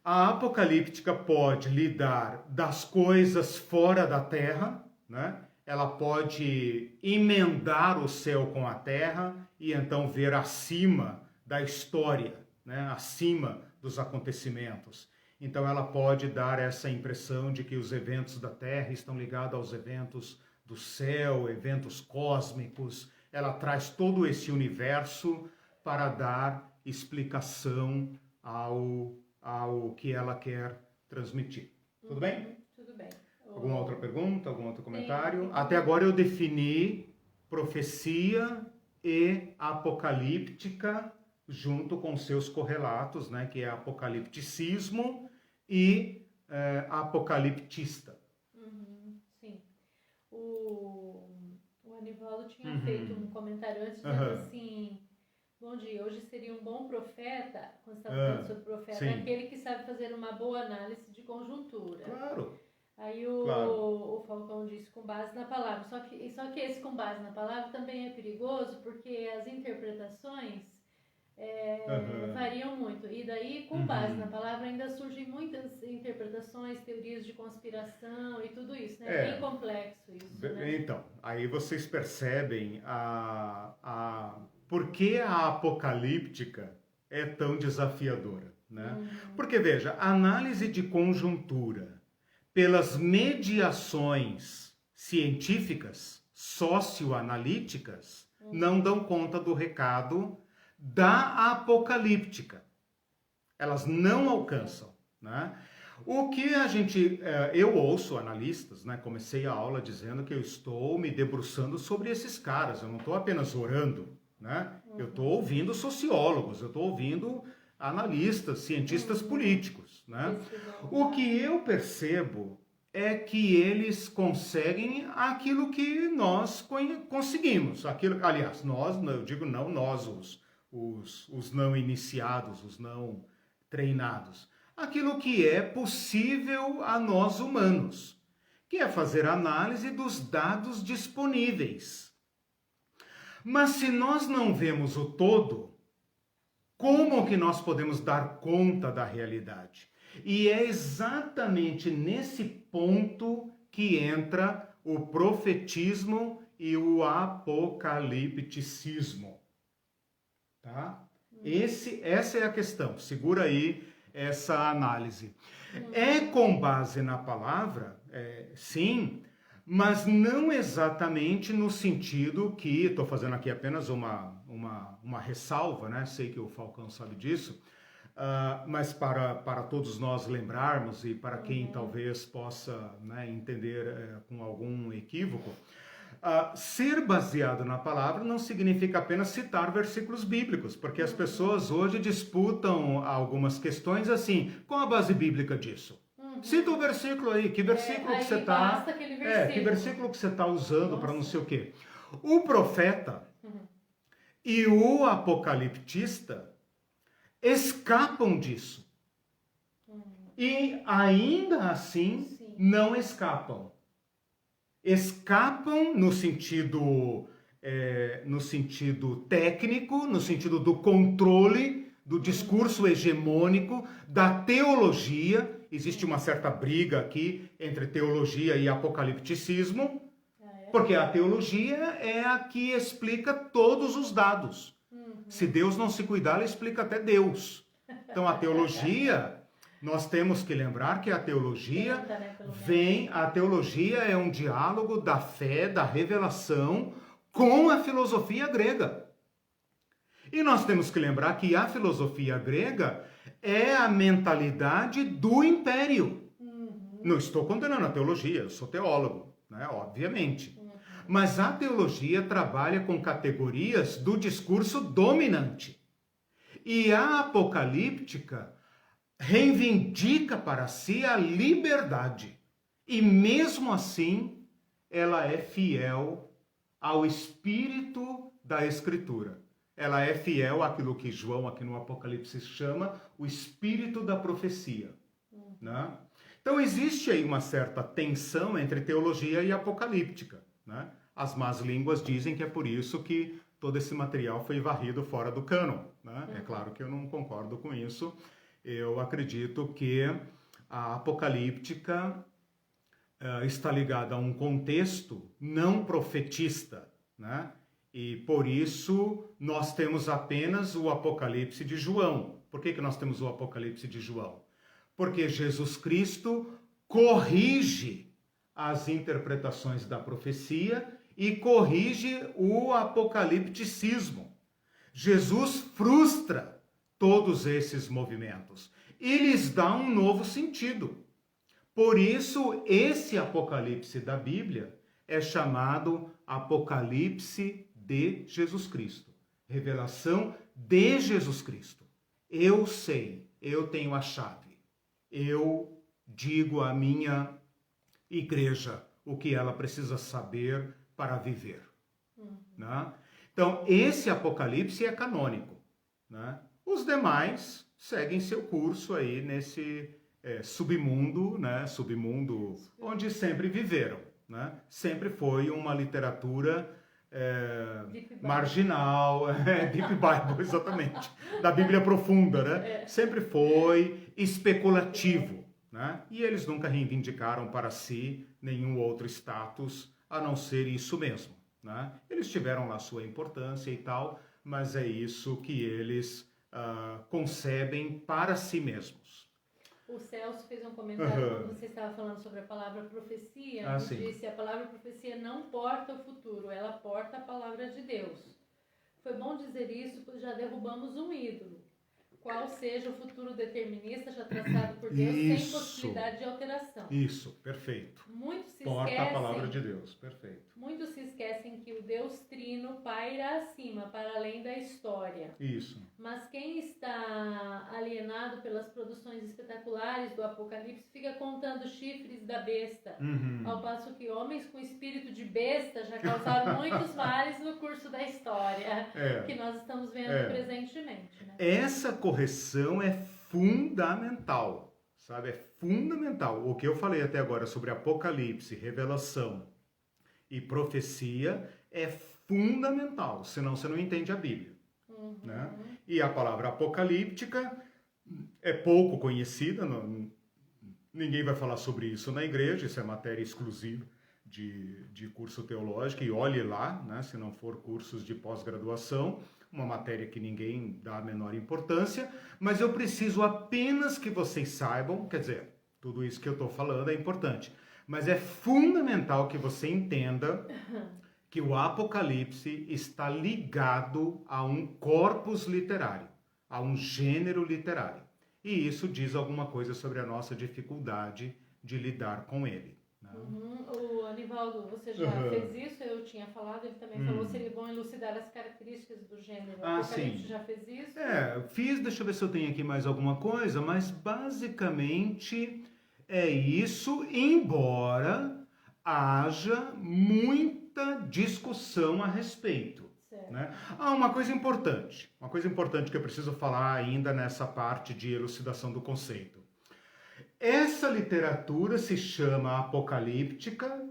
A apocalíptica pode lidar das coisas fora da terra, né? Ela pode emendar o céu com a terra e então ver acima da história, né? Acima dos acontecimentos. Então ela pode dar essa impressão de que os eventos da terra estão ligados aos eventos do céu, eventos cósmicos. Ela traz todo esse universo para dar explicação ao que ela quer transmitir. Tudo bem? Tudo bem. Alguma outra pergunta, algum outro comentário? Sim. Até agora eu defini profecia e apocalíptica junto com seus correlatos, né, que é apocalipticismo e apocaliptista. Sim. O Anivaldo tinha feito um comentário antes dizendo assim: bom dia, hoje seria um bom profeta, quando você está falando sobre profeta, sim. aquele que sabe fazer uma boa análise de conjuntura. Claro. Aí o Falcão disse com base na palavra. Só que esse com base na palavra também é perigoso, porque as interpretações variam muito. E daí, com base na palavra, ainda surgem muitas interpretações, teorias de conspiração e tudo isso, né? É bem complexo isso, né? Então, aí vocês percebem por que a apocalíptica é tão desafiadora, né? Porque, veja, a análise de conjuntura pelas mediações científicas, socioanalíticas, não dão conta do recado da apocalíptica. Elas não alcançam, né? O que eu ouço analistas, né? Comecei a aula dizendo que eu estou me debruçando sobre esses caras, eu não estou apenas orando, né? Eu estou ouvindo sociólogos, eu estou ouvindo analistas, cientistas políticos, né? O que eu percebo é que eles conseguem aquilo que nós conseguimos. Aliás, eu digo não nós, os não iniciados, os não treinados. Aquilo que é possível a nós humanos, que é fazer análise dos dados disponíveis. Mas se nós não vemos o todo, como que nós podemos dar conta da realidade? E é exatamente nesse ponto que entra o profetismo e o apocalipticismo. Tá? Essa é a questão. Segura aí essa análise. É com base na palavra, sim, mas não exatamente no sentido que, estou fazendo aqui apenas uma ressalva, né? Sei que o Falcão sabe disso, mas para todos nós lembrarmos e para quem talvez possa, né, entender com algum equívoco, ser baseado na palavra não significa apenas citar versículos bíblicos, porque as pessoas hoje disputam algumas questões assim, qual a base bíblica disso? Cita o versículo aí, que versículo que você está... que versículo que você está usando para não sei o quê. O profeta e o apocaliptista escapam disso. E ainda assim não escapam. Escapam no sentido técnico, no sentido do controle, do discurso hegemônico, da teologia. Existe uma certa briga aqui entre teologia e apocalipticismo, porque a teologia é a que explica todos os dados. Se Deus não se cuidar, ela explica até Deus. Então a teologia, nós temos que lembrar que a teologia é um diálogo da fé, da revelação com a filosofia grega. E nós temos que lembrar que a filosofia grega é a mentalidade do império. Não estou condenando a teologia, eu sou teólogo, né? Obviamente. Mas a teologia trabalha com categorias do discurso dominante. E a apocalíptica reivindica para si a liberdade. E mesmo assim, ela é fiel ao espírito da Escritura. Ela é fiel àquilo que João aqui no Apocalipse chama o espírito da profecia. Né? Então existe aí uma certa tensão entre teologia e apocalíptica. Né? As más línguas dizem que é por isso que todo esse material foi varrido fora do cânon, né? É claro que eu não concordo com isso. Eu acredito que a apocalíptica está ligada a um contexto não profetista, né? E por isso nós temos apenas o Apocalipse de João. Por que nós temos o Apocalipse de João? Porque Jesus Cristo corrige as interpretações da profecia e corrige o apocalipticismo. Jesus frustra todos esses movimentos e lhes dá um novo sentido. Por isso, esse Apocalipse da Bíblia é chamado Apocalipse de Jesus Cristo. Revelação de Jesus Cristo. Eu sei, eu tenho a chave. Eu digo à minha igreja o que ela precisa saber para viver. Né? Então, esse Apocalipse é canônico. Né? Os demais seguem seu curso aí nesse submundo, né? Submundo onde sempre viveram. Né? Sempre foi uma literatura marginal, Deep Bible, exatamente, da Bíblia profunda, né? Sempre foi especulativo, né? E eles nunca reivindicaram para si nenhum outro status a não ser isso mesmo, né? Eles tiveram lá sua importância e tal, mas é isso que eles concebem para si mesmos. O Celso fez um comentário quando você estava falando sobre a palavra profecia. Ele disse: a palavra profecia não porta o futuro, ela porta a palavra de Deus. Foi bom dizer isso, pois já derrubamos um ídolo. Qual seja o futuro determinista já traçado por Deus, sem possibilidade de alteração. Isso, perfeito. Muitos se porta esquecem, a palavra de Deus, perfeito. Muitos se esquecem que o Deus Trino paira acima, para além da história. Isso. Mas quem está alienado pelas produções espetaculares do Apocalipse fica contando chifres da besta, ao passo que homens com espírito de besta já causaram muitos males no curso da história, que nós estamos vendo presentemente. Né? Essa correção é fundamental, sabe? É fundamental. O que eu falei até agora sobre Apocalipse, revelação e profecia é fundamental, senão você não entende a Bíblia. Né? E a palavra apocalíptica é pouco conhecida, ninguém vai falar sobre isso na igreja, isso é matéria exclusiva de curso teológico, e olhe lá, né, se não for cursos de pós-graduação, uma matéria que ninguém dá a menor importância, mas eu preciso apenas que vocês saibam, quer dizer, tudo isso que eu estou falando é importante, mas é fundamental que você entenda que o Apocalipse está ligado a um corpus literário, a um gênero literário. E isso diz alguma coisa sobre a nossa dificuldade de lidar com ele. Né? O Anivaldo, você já fez isso? Eu tinha falado, ele também falou, seria bom elucidar as características do gênero. O Apocalipse já fez isso? Fiz, deixa eu ver se eu tenho aqui mais alguma coisa, mas basicamente é isso, embora haja muita discussão a respeito. Né? Uma coisa importante que eu preciso falar ainda nessa parte de elucidação do conceito. Essa literatura se chama apocalíptica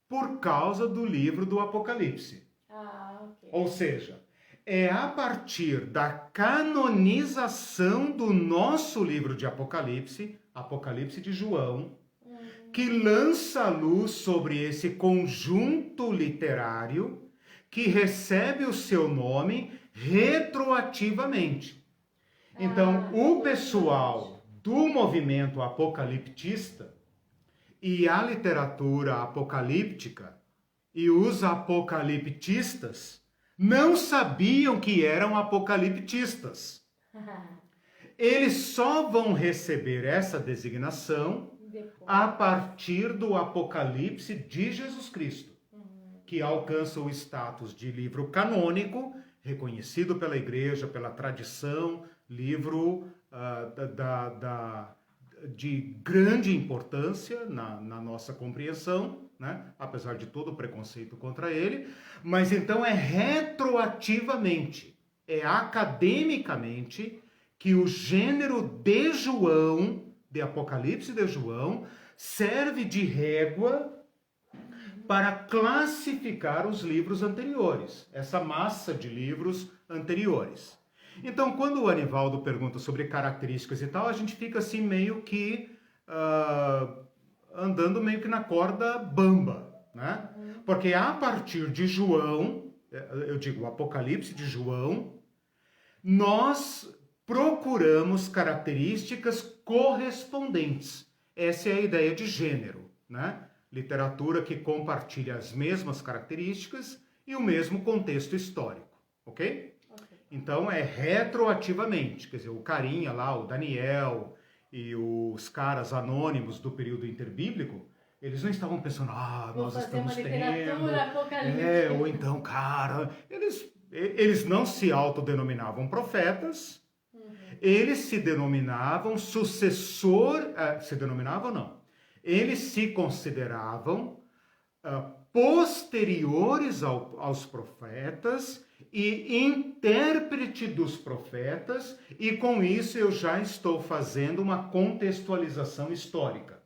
por causa do livro do Apocalipse. Okay. Ou seja, é a partir da canonização do nosso livro de Apocalipse, Apocalipse de João, que lança a luz sobre esse conjunto literário que recebe o seu nome retroativamente. Então, o pessoal do movimento apocaliptista e a literatura apocalíptica e os apocaliptistas não sabiam que eram apocaliptistas. Eles só vão receber essa designação a partir do Apocalipse de Jesus Cristo, que alcança o status de livro canônico, reconhecido pela igreja, pela tradição, livro de grande importância na nossa compreensão, né? Apesar de todo o preconceito contra ele, mas então é retroativamente, é academicamente, que o gênero de João, de Apocalipse de João, serve de régua para classificar os livros anteriores, essa massa de livros anteriores. Então, quando o Anivaldo pergunta sobre características e tal, a gente fica assim meio que andando meio que na corda bamba, né? Porque a partir de João, eu digo o Apocalipse de João, nós procuramos características correspondentes. Essa é a ideia de gênero, né? Literatura que compartilha as mesmas características e o mesmo contexto histórico, ok? Então é retroativamente, quer dizer, o carinha lá, o Daniel e os caras anônimos do período interbíblico, eles não estavam pensando, nós estamos tendo... ou então, cara, eles não se autodenominavam profetas, eles se denominavam eles se consideravam posteriores aos profetas e intérprete dos profetas, e com isso eu já estou fazendo uma contextualização histórica,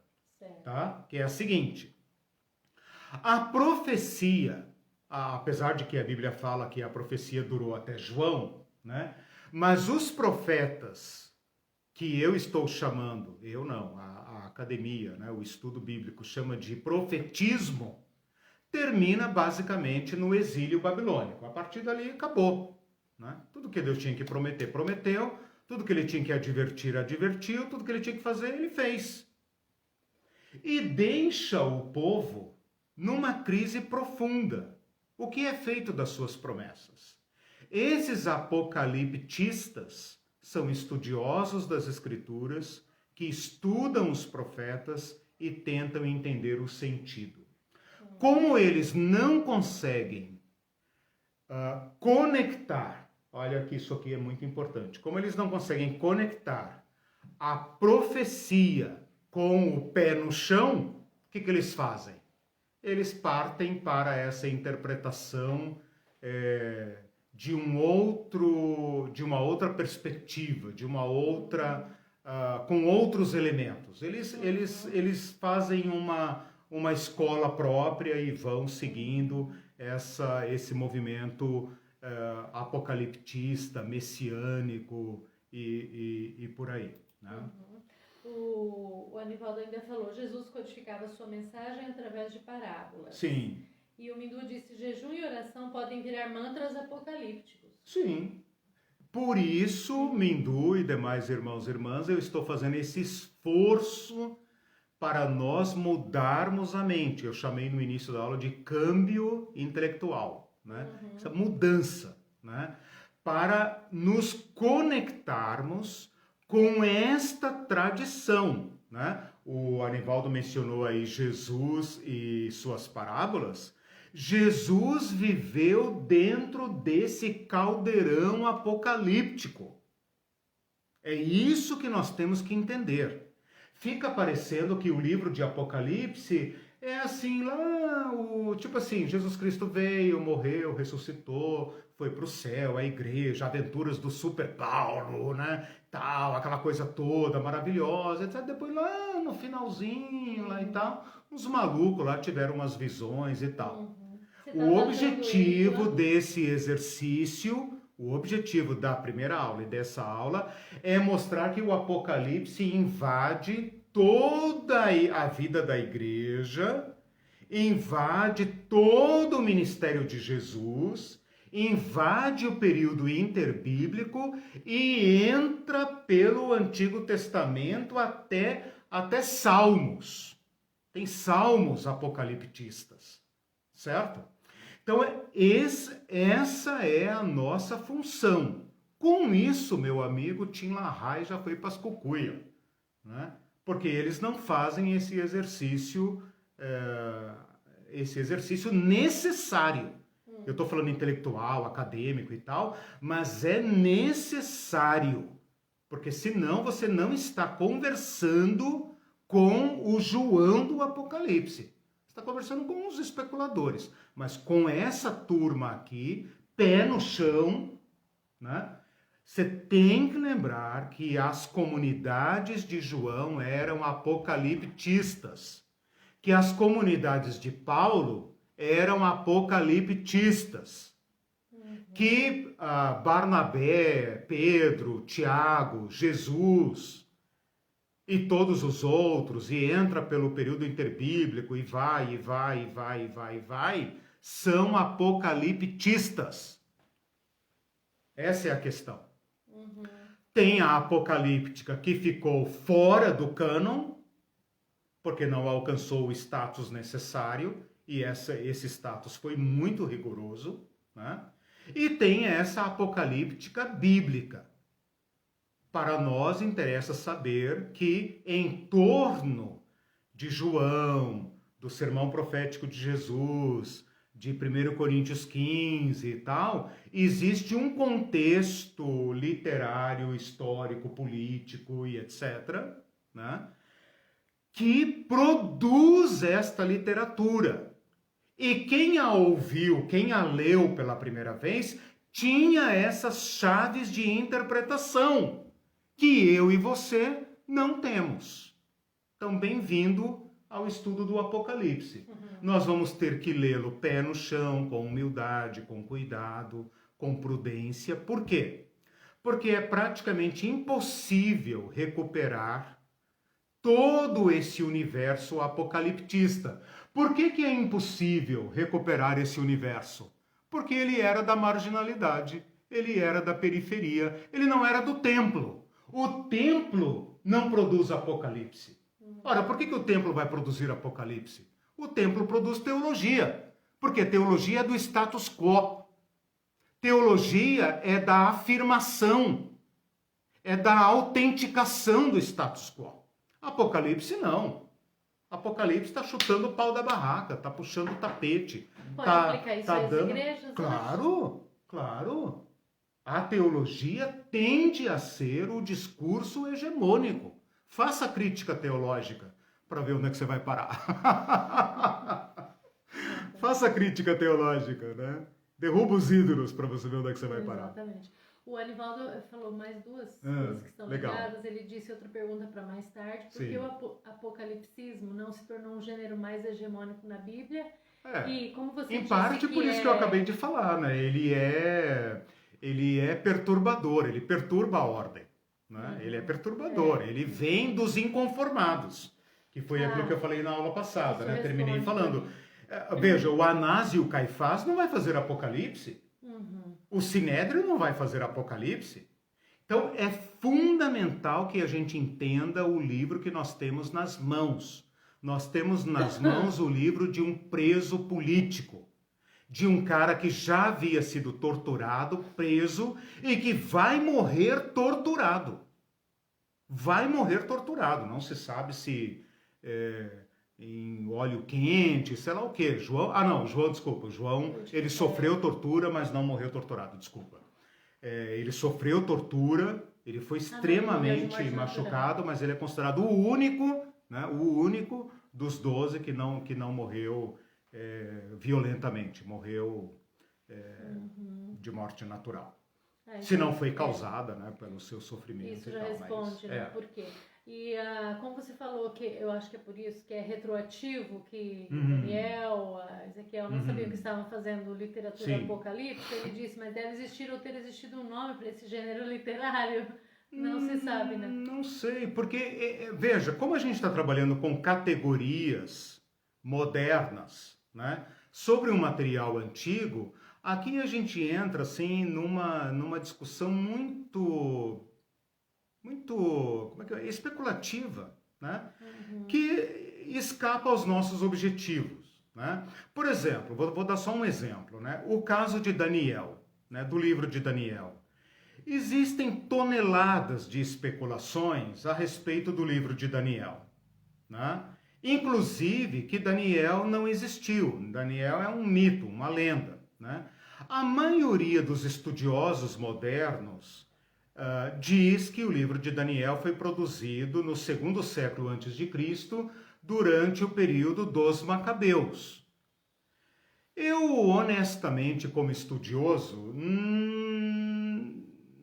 tá? Que é a seguinte: a profecia, apesar de que a Bíblia fala que a profecia durou até João, né? Mas os profetas que eu estou chamando, eu não, a academia, né, o estudo bíblico chama de profetismo, termina basicamente no exílio babilônico. A partir dali acabou, né? Tudo que Deus tinha que prometer, prometeu, tudo que ele tinha que advertir, advertiu, tudo que ele tinha que fazer, ele fez. E deixa o povo numa crise profunda. O que é feito das suas promessas? Esses apocaliptistas são estudiosos das Escrituras que estudam os profetas e tentam entender o sentido. Como eles não conseguem conectar, olha que isso aqui é muito importante, como eles não conseguem conectar a profecia com o pé no chão, o que eles fazem? Eles partem para essa interpretação de uma outra perspectiva, com outros elementos. Eles fazem uma escola própria e vão seguindo esse movimento apocaliptista, messiânico e por aí, né? O Anivaldo ainda falou, Jesus codificava sua mensagem através de parábolas. Sim. E o Mindu disse, jejum e oração podem virar mantras apocalípticos. Sim. Por isso, Mindu e demais irmãos e irmãs, eu estou fazendo esse esforço para nós mudarmos a mente. Eu chamei no início da aula de câmbio intelectual, né? Essa mudança, né? Para nos conectarmos com esta tradição, né? O Anivaldo mencionou aí Jesus e suas parábolas. Jesus viveu dentro desse caldeirão apocalíptico. É isso que nós temos que entender. Fica parecendo que o livro de Apocalipse é assim, tipo assim, Jesus Cristo veio, morreu, ressuscitou, foi para o céu, a igreja, aventuras do Super Paulo, né? Tal, aquela coisa toda maravilhosa, etc. Depois lá no finalzinho, lá e tal, uns malucos lá tiveram umas visões e tal. O objetivo desse exercício, o objetivo da primeira aula e dessa aula é mostrar que o Apocalipse invade toda a vida da igreja, invade todo o ministério de Jesus, invade o período interbíblico e entra pelo Antigo Testamento até Salmos. Tem salmos apocaliptistas, certo? Então, essa é a nossa função. Com isso, meu amigo, Tim LaHaye já foi para as cucuia, né? Porque eles não fazem esse exercício necessário. Eu estou falando intelectual, acadêmico e tal, mas é necessário, porque senão você não está conversando com o João do Apocalipse. Você está conversando com os especuladores, mas com essa turma aqui, pé no chão, né? Você tem que lembrar que as comunidades de João eram apocaliptistas. que as comunidades de Paulo eram apocaliptistas, que Barnabé, Pedro, Tiago, Jesus e todos os outros, e entra pelo período interbíblico, e vai, são apocaliptistas. Essa é a questão. Tem a apocalíptica que ficou fora do cânon, porque não alcançou o status necessário, e esse status foi muito rigoroso, né? E tem essa apocalíptica bíblica. Para nós interessa saber que em torno de João, do sermão profético de Jesus, de 1 Coríntios 15 e tal, existe um contexto literário, histórico, político e etc., né, que produz esta literatura. E quem a ouviu, quem a leu pela primeira vez, tinha essas chaves de interpretação que eu e você não temos. Então, bem-vindo ao estudo do Apocalipse. Nós vamos ter que lê-lo pé no chão, com humildade, com cuidado, com prudência. Por quê? Porque é praticamente impossível recuperar todo esse universo apocaliptista. Por que é impossível recuperar esse universo? Porque ele era da marginalidade, ele era da periferia, ele não era do templo. O templo não produz apocalipse. Ora, por que o templo vai produzir apocalipse? O templo produz teologia, porque teologia é do status quo. Teologia é da afirmação, é da autenticação do status quo. Apocalipse não. Apocalipse está chutando o pau da barraca, está puxando o tapete. Pode aplicar isso às dando... igrejas? Claro. A teologia tende a ser o discurso hegemônico. Faça crítica teológica para ver onde é que você vai parar. Faça crítica teológica, né? Derruba os ídolos para você ver onde é que você vai parar. Exatamente. O Anivaldo falou mais duas coisas que estão legal. ligadas. Ele disse outra pergunta para mais tarde. Por que o apocalipsismo não se tornou um gênero mais hegemônico na Bíblia? E como você em disse parte por isso que eu acabei de falar, né? Ele é perturbador, ele perturba a ordem. Né? Ele é perturbador, ele vem dos inconformados, que foi aquilo que eu falei na aula passada, né? Terminei falando. Veja, o Anás e o Caifás não vai fazer apocalipse. O Sinédrio não vai fazer apocalipse. Então, é fundamental que a gente entenda o livro que nós temos nas mãos. Nós temos nas mãos o livro de um preso político, de um cara que já havia sido torturado, preso, e que vai morrer torturado. Vai morrer torturado. Não se sabe se em óleo quente, sei lá o quê. João, ele sofreu tortura, mas não morreu torturado, desculpa. Ele sofreu tortura, ele foi extremamente machucado, mas ele é considerado o único, né, o único dos 12 que não morreu violentamente, morreu de morte natural. Se não foi causada, né, pelo seu sofrimento. Isso já responde, né, por quê? E como você falou, que eu acho que é por isso que é retroativo, que Daniel, Ezequiel não sabiam que estavam fazendo literatura apocalíptica, ele disse, mas deve existir ou ter existido um nome para esse gênero literário. Não se sabe, né? Não sei, porque, veja, como a gente está trabalhando com categorias modernas, né, sobre um material antigo, aqui a gente entra, assim, numa discussão muito como é que especulativa, né, que escapa aos nossos objetivos, né? Por exemplo, vou dar só um exemplo, né, o caso de Daniel, né, do livro de Daniel. Existem toneladas de especulações a respeito do livro de Daniel, né? Inclusive que Daniel não existiu. Daniel é um mito, uma lenda, né? A maioria dos estudiosos modernos diz que o livro de Daniel foi produzido no 2º século a.C., durante o período dos Macabeus. Eu, honestamente, como estudioso,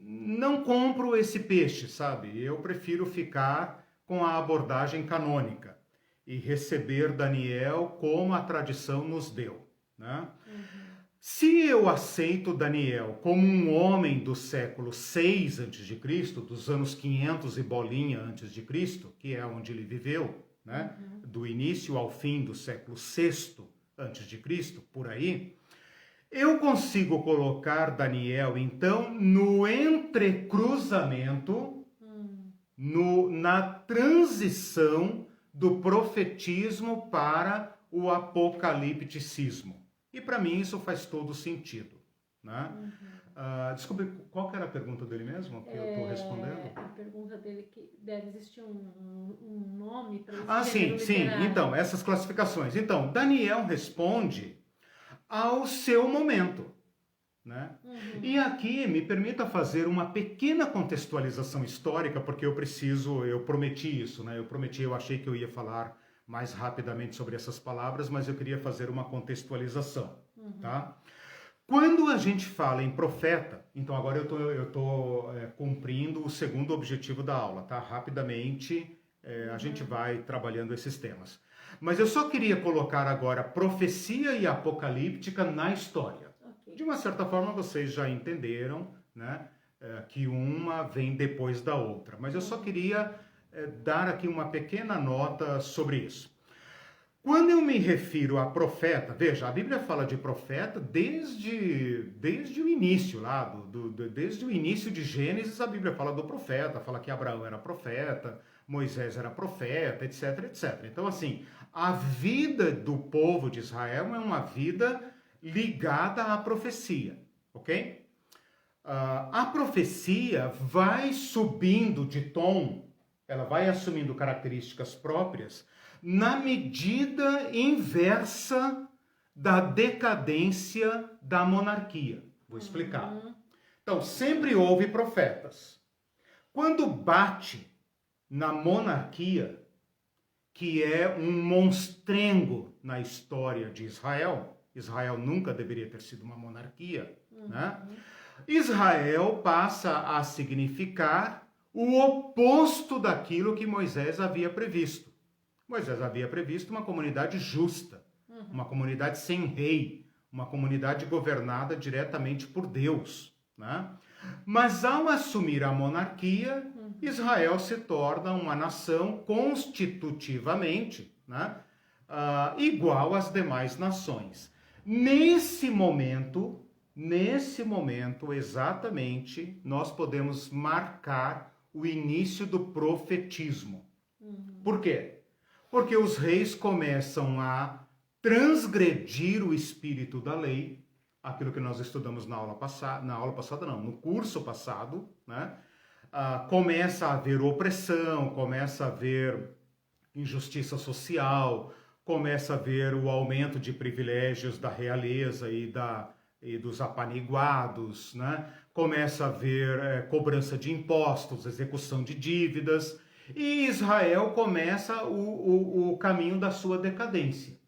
não compro esse peixe, sabe? Eu prefiro ficar com a abordagem canônica. e receber Daniel como a tradição nos deu, né? Se eu aceito Daniel como um homem do século 6 a.C., dos anos 500 e bolinha antes de Cristo, que é onde ele viveu, né? Do início ao fim do século 6 antes de Cristo, por aí, eu consigo colocar Daniel, então, no entrecruzamento, na transição do profetismo para o apocalipticismo. E para mim isso faz todo sentido, né? Desculpe, qual que era a pergunta dele mesmo que eu estou respondendo? A pergunta dele que deve existir um nome para esse sim. Então, essas classificações. Então, Daniel responde ao seu momento, né? E aqui me permita fazer uma pequena contextualização histórica, porque eu prometi isso, né? Eu achei que eu ia falar mais rapidamente sobre essas palavras, mas eu queria fazer uma contextualização, tá? Quando a gente fala em profeta, então agora eu tô cumprindo o segundo objetivo da aula, tá? Rapidamente a gente vai trabalhando esses temas. Mas eu só queria colocar agora profecia e apocalíptica na história. De uma certa forma vocês já entenderam, né? Que uma vem depois da outra. Mas eu só queria dar aqui uma pequena nota sobre isso. Quando eu me refiro a profeta, veja, a Bíblia fala de profeta desde o início lá, desde o início de Gênesis, a Bíblia fala do profeta, fala que Abraão era profeta, Moisés era profeta, etc, etc. Então, assim, a vida do povo de Israel é uma vida ligada à profecia, ok? A profecia vai subindo de tom, ela vai assumindo características próprias na medida inversa da decadência da monarquia. Vou explicar. Então, sempre houve profetas. Quando bate na monarquia, que é um monstrengo na história de Israel, Israel nunca deveria ter sido uma monarquia, né? Israel passa a significar o oposto daquilo que Moisés havia previsto. Moisés havia previsto uma comunidade justa, uma comunidade sem rei, uma comunidade governada diretamente por Deus, né? Mas ao assumir a monarquia, Israel se torna uma nação constitutivamente, né, igual às demais nações. Nesse momento exatamente, nós podemos marcar o início do profetismo. Por quê? Porque os reis começam a transgredir o espírito da lei, aquilo que nós estudamos no curso passado, né? Começa a haver opressão, começa a haver injustiça social, começa a haver o aumento de privilégios da realeza e dos apaniguados, né? Começa a haver cobrança de impostos, execução de dívidas, e Israel começa o caminho da sua decadência.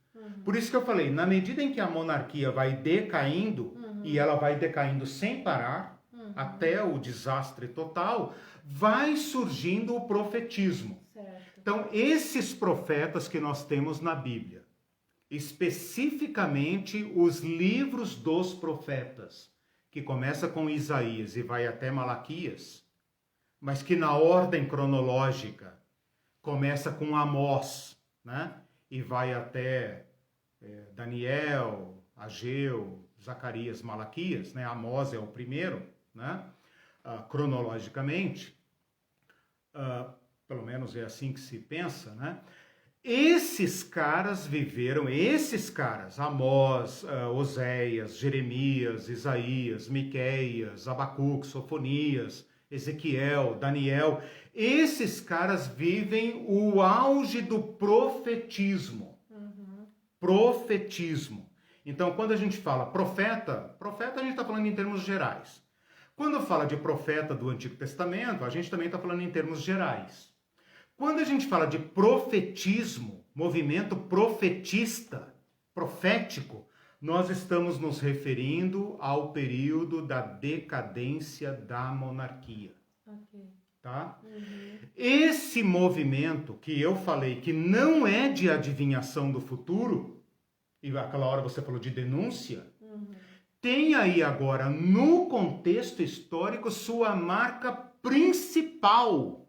Por isso que eu falei, na medida em que a monarquia vai decaindo, e ela vai decaindo sem parar, até o desastre total, vai surgindo o profetismo. Certo. Então, esses profetas que nós temos na Bíblia, especificamente os livros dos profetas, que começa com Isaías e vai até Malaquias, mas que na ordem cronológica começa com Amós, né? E vai até Daniel, Ageu, Zacarias, Malaquias, né? Amós é o primeiro, né? Cronologicamente, pelo menos é assim que se pensa, né? Esses caras, Amós, Oséias, Jeremias, Isaías, Miqueias, Abacuque, Sofonias, Ezequiel, Daniel, esses caras vivem o auge do profetismo. Profetismo. Então, quando a gente fala profeta a gente está falando em termos gerais. Quando fala de profeta do Antigo Testamento, a gente também está falando em termos gerais. Quando a gente fala de profetismo, movimento profetista, profético, nós estamos nos referindo ao período da decadência da monarquia. Ok. Tá? Esse movimento que eu falei que não é de adivinhação do futuro, e aquela hora você falou de denúncia, tem aí agora, no contexto histórico, sua marca principal,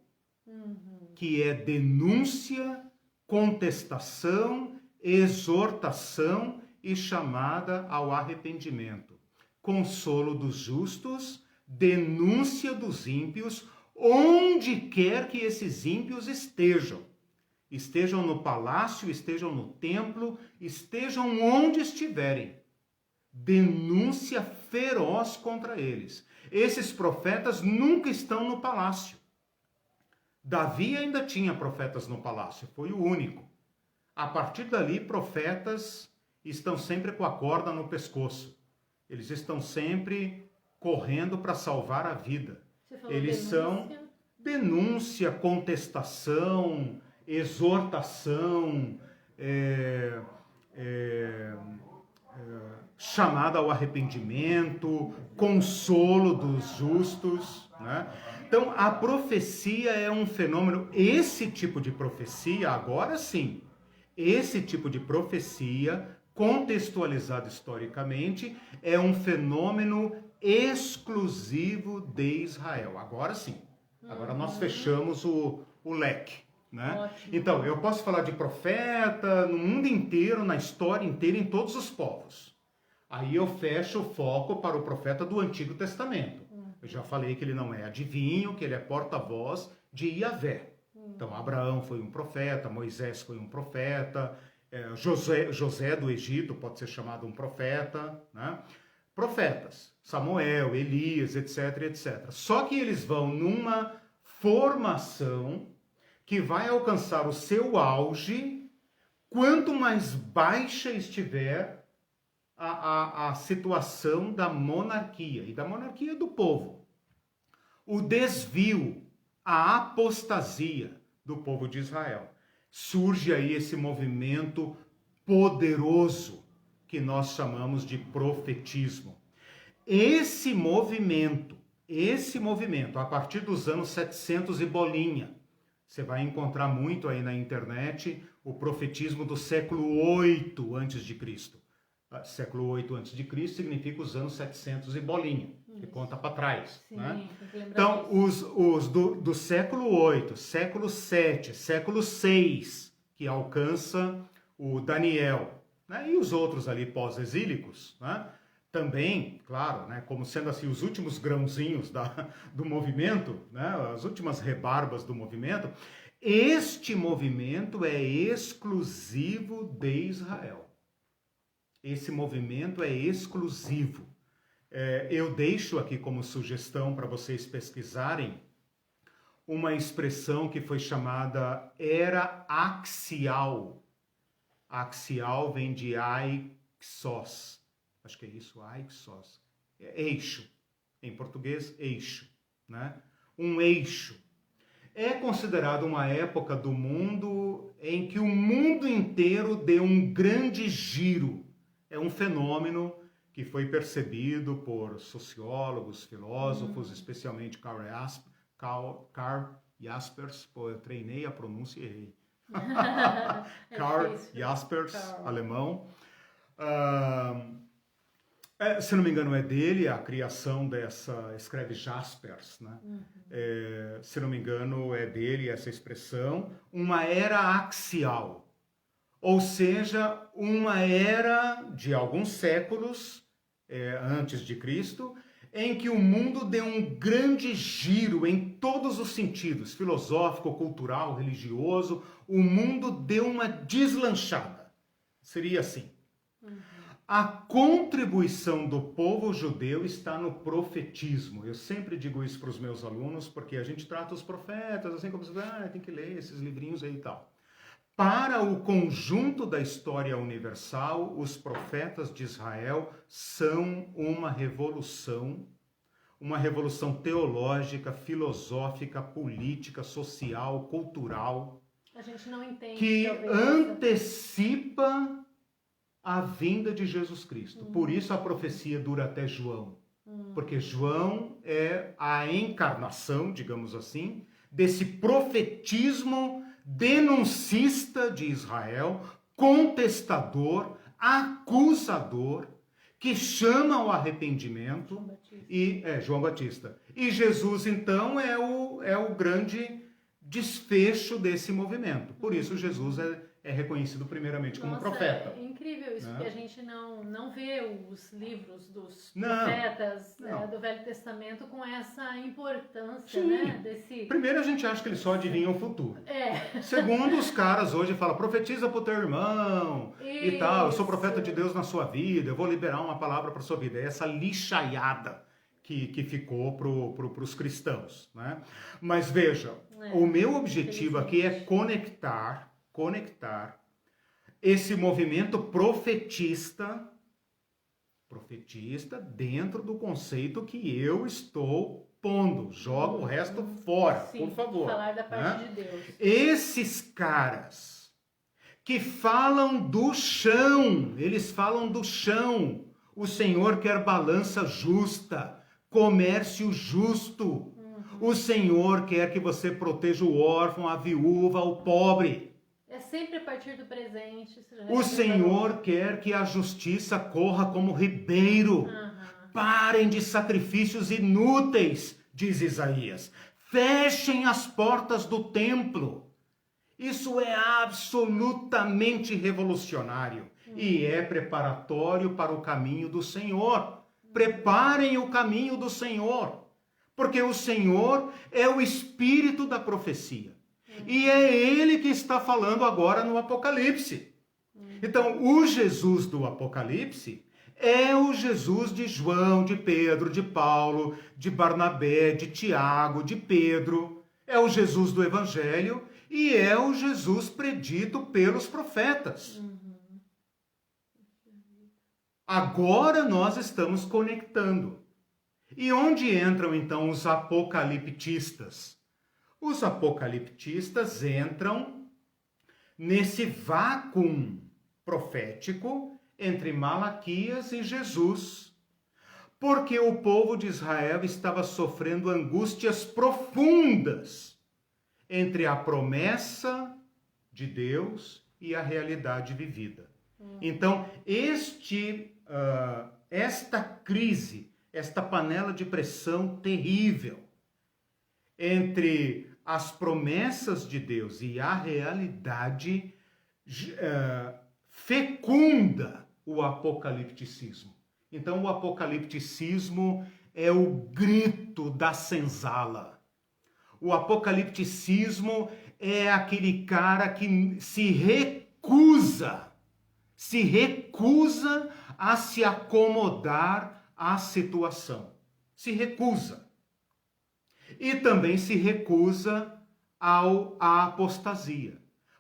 que é denúncia, contestação, exortação e chamada ao arrependimento. Consolo dos justos, denúncia dos ímpios, onde quer que esses ímpios estejam. Estejam no palácio, estejam no templo, estejam onde estiverem. Denúncia feroz contra eles. Esses profetas nunca estão no palácio. Davi ainda tinha profetas no palácio, foi o único. A partir dali, profetas estão sempre com a corda no pescoço. Eles estão sempre correndo para salvar a vida. Eles são denúncia, contestação, exortação, chamada ao arrependimento, consolo dos justos, né? Então, a profecia é um fenômeno, esse tipo de profecia, agora sim, esse tipo de profecia, contextualizado historicamente, é um fenômeno exclusivo de Israel. Agora sim. Agora nós fechamos o leque. Né? Ótimo. Então, eu posso falar de profeta no mundo inteiro, na história inteira, em todos os povos. Aí eu fecho o foco para o profeta do Antigo Testamento. Eu já falei que ele não é adivinho, que ele é porta-voz de Yahvé. Então, Abraão foi um profeta, Moisés foi um profeta, José do Egito pode ser chamado um profeta, né? Profetas, Samuel, Elias, etc, etc. Só que eles vão numa formação que vai alcançar o seu auge quanto mais baixa estiver a situação da monarquia, e da monarquia do povo. O desvio, a apostasia do povo de Israel. Surge aí esse movimento poderoso que nós chamamos de profetismo. Esse movimento, a partir dos anos 700 e bolinha, você vai encontrar muito aí na internet o profetismo do século 8 a.C. Século 8 a.C. significa os anos 700 e bolinha, que conta para trás. Sim, né? Então, os do século 8, século 7, século 6, que alcança o Daniel, né? E os outros ali pós-exílicos, né? Também, claro, né? Como sendo assim os últimos grãozinhos do movimento, né? As últimas rebarbas do movimento. Este movimento é exclusivo de Israel. Esse movimento é exclusivo. Eu deixo aqui como sugestão para vocês pesquisarem uma expressão que foi chamada era axial. Axial vem de aixos. Acho que é isso, aixos. É eixo. Em português, eixo. Né? Um eixo. É considerado uma época do mundo em que o mundo inteiro deu um grande giro. É um fenômeno que foi percebido por sociólogos, filósofos, especialmente Karl Jaspers. Pô, eu treinei a pronúncia e errei. Karl Jaspers, alemão. Se não me engano é dele a criação dessa, escreve Jaspers, né? Se não me engano é dele essa expressão, uma era axial. Ou seja, uma era de alguns séculos antes de Cristo, em que o mundo deu um grande giro em todos os sentidos, filosófico, cultural, religioso, o mundo deu uma deslanchada. Seria assim. A contribuição do povo judeu está no profetismo. Eu sempre digo isso para os meus alunos, porque a gente trata os profetas assim como se tem que ler esses livrinhos aí e tal. Para o conjunto da história universal, os profetas de Israel são uma revolução teológica, filosófica, política, social, cultural, a gente não entende, que antecipa a vinda de Jesus Cristo. Por isso a profecia dura até João. Porque João é a encarnação, digamos assim, desse profetismo denuncista de Israel, contestador, acusador, que chama ao arrependimento. João Batista. E Jesus, então, é o grande desfecho desse movimento. Por isso, Jesus é reconhecido primeiramente como profeta. É incrível isso, porque a gente não vê os livros dos profetas do Velho Testamento com essa importância, né? Primeiro, a gente acha que eles só adivinham o futuro. Segundo, os caras hoje falam, profetiza pro teu irmão e tal, eu sou profeta de Deus na sua vida, eu vou liberar uma palavra para sua vida. É essa lixaiada que ficou para os cristãos, né? Mas veja, o meu objetivo aqui é conectar esse movimento profetista dentro do conceito que eu estou pondo. Joga o resto fora, por favor. Falar da parte de Deus. Esses caras que falam do chão, eles falam do chão. O Senhor quer balança justa, comércio justo. O Senhor quer que você proteja o órfão, a viúva, o pobre. É sempre a partir do presente. O Senhor quer que a justiça corra como ribeiro. Parem de sacrifícios inúteis, diz Isaías. Fechem as portas do templo. Isso é absolutamente revolucionário e é preparatório para o caminho do Senhor. Preparem o caminho do Senhor, porque o Senhor é o espírito da profecia. E é ele que está falando agora no Apocalipse. Então, o Jesus do Apocalipse é o Jesus de João, de Pedro, de Paulo, de Barnabé, de Tiago, de Pedro. É o Jesus do Evangelho e é o Jesus predito pelos profetas. Agora nós estamos conectando. E onde entram então os apocaliptistas? Os apocaliptistas entram nesse vácuo profético entre Malaquias e Jesus, porque o povo de Israel estava sofrendo angústias profundas entre a promessa de Deus e a realidade vivida. Então, esta crise, esta panela de pressão terrível entre as promessas de Deus e a realidade fecunda o apocalipticismo. Então, o apocalipticismo é o grito da senzala. O apocalipticismo é aquele cara que se recusa a se acomodar à situação. Se recusa. E também se recusa à apostasia.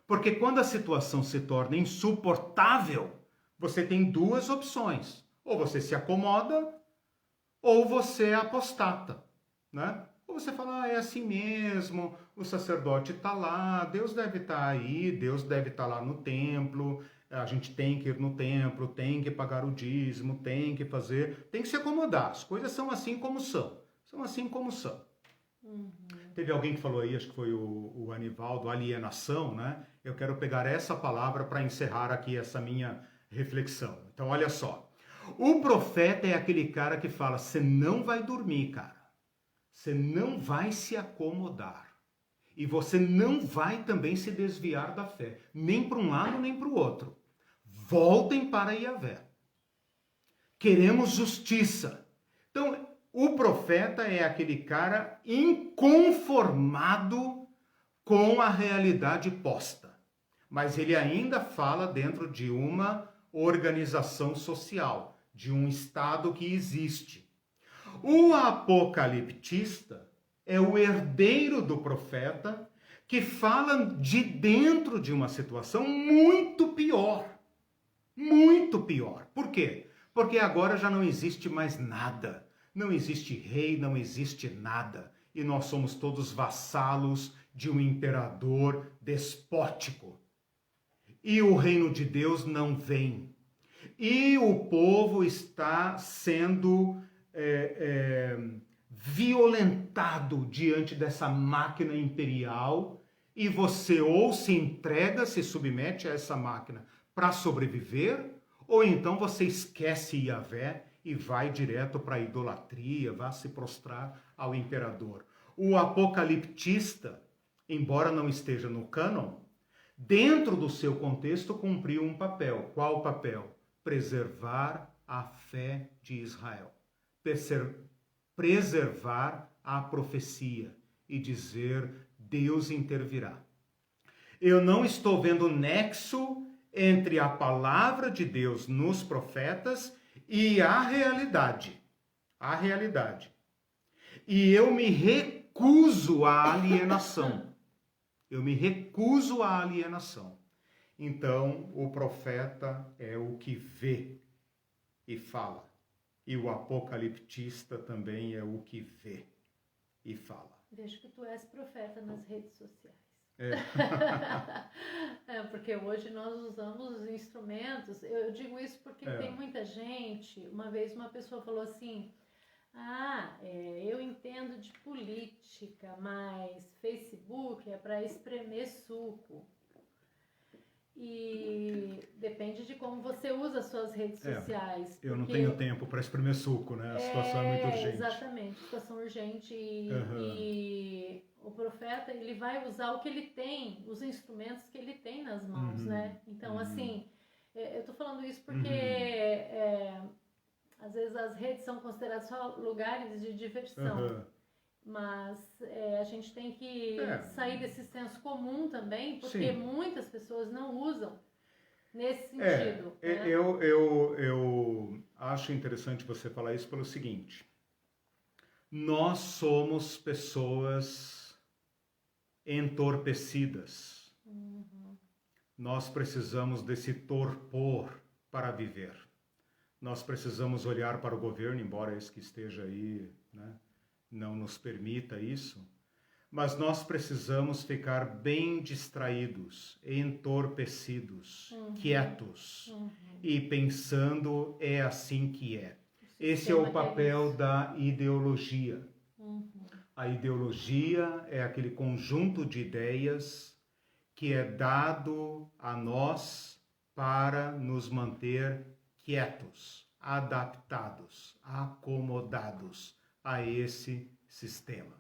Porque quando a situação se torna insuportável, você tem duas opções. Ou você se acomoda, ou você apostata, né? Ou você fala, é assim mesmo, o sacerdote está lá, Deus deve estar aí, Deus deve estar lá no templo, a gente tem que ir no templo, tem que pagar o dízimo, tem que se acomodar. As coisas são assim como são. São assim como são. Teve alguém que falou aí, acho que foi o Anivaldo, alienação, né? Eu quero pegar essa palavra para encerrar aqui essa minha reflexão. Então, olha só. O profeta é aquele cara que fala, você não vai dormir, cara. Você não vai se acomodar. E você não vai também se desviar da fé. Nem para um lado, nem para o outro. Voltem para Yahvé. Queremos justiça. Então, o profeta é aquele cara inconformado com a realidade posta. Mas ele ainda fala dentro de uma organização social, de um Estado que existe. O apocaliptista é o herdeiro do profeta que fala de dentro de uma situação muito pior. Muito pior. Por quê? Porque agora já não existe mais nada. Não existe rei, não existe nada. E nós somos todos vassalos de um imperador despótico. E o reino de Deus não vem. E o povo está sendo violentado diante dessa máquina imperial e você ou se entrega, se submete a essa máquina para sobreviver, ou então você esquece Yahvé e vai direto para a idolatria, vai se prostrar ao imperador. O apocaliptista, embora não esteja no cânon, dentro do seu contexto cumpriu um papel. Qual papel? Preservar a fé de Israel. Preservar a profecia e dizer: Deus intervirá. Eu não estou vendo nexo entre a palavra de Deus nos profetas e a realidade. A realidade. E eu me recuso à alienação. Eu me recuso à alienação. Então, o profeta é o que vê e fala. E o apocaliptista também é o que vê e fala. Vejo que tu és profeta nas redes sociais. É. Porque hoje nós usamos instrumentos. Eu digo isso porque tem muita gente. Uma vez uma pessoa falou assim: eu entendo de política, mas Facebook é para espremer suco. E depende de como você usa as suas redes sociais. Eu não tenho tempo para espremer suco, né? A situação é muito urgente. Exatamente, situação urgente. E o profeta, ele vai usar o que ele tem, os instrumentos que ele tem nas mãos, né? Então, assim, eu tô falando isso porque às vezes as redes são consideradas só lugares de diversão. Mas a gente tem que sair desse senso comum também, porque muitas pessoas não usam nesse sentido. Né? Eu acho interessante você falar isso pelo seguinte: nós somos pessoas entorpecidas. Nós precisamos desse torpor para viver. Nós precisamos olhar para o governo, embora esse que esteja aí, né, não nos permita isso, mas nós precisamos ficar bem distraídos, entorpecidos, quietos e pensando: é assim que é. Esse é o papel da ideologia. A ideologia é aquele conjunto de ideias que é dado a nós para nos manter quietos, adaptados, acomodados a esse sistema.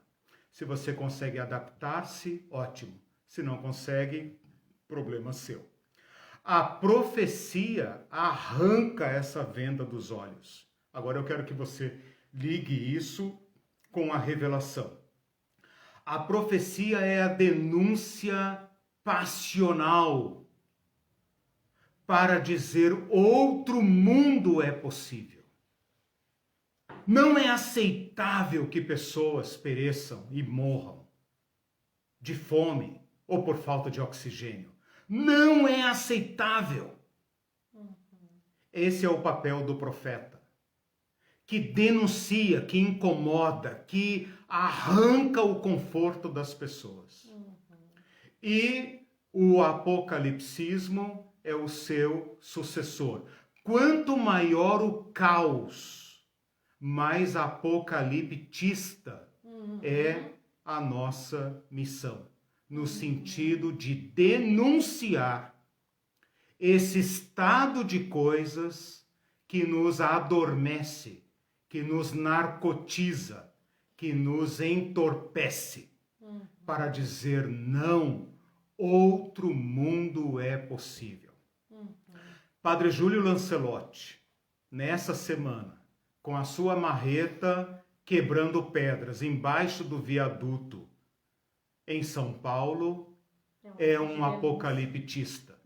Se você consegue adaptar-se, ótimo. Se não consegue, problema seu. A profecia arranca essa venda dos olhos. Agora eu quero que você ligue isso com a revelação. A profecia é a denúncia passional para dizer: outro mundo é possível. Não é aceitável que pessoas pereçam e morram de fome ou por falta de oxigênio. Não é aceitável. Esse é o papel do profeta, que denuncia, que incomoda, que arranca o conforto das pessoas. E o apocalipsismo é o seu sucessor. Quanto maior o caos, mais apocaliptista é a nossa missão, no sentido de denunciar esse estado de coisas que nos adormece, que nos narcotiza, que nos entorpece, para dizer: não, outro mundo é possível. Padre Júlio Lancelotti, nessa semana, com a sua marreta quebrando pedras embaixo do viaduto em São Paulo, é um apocaliptista.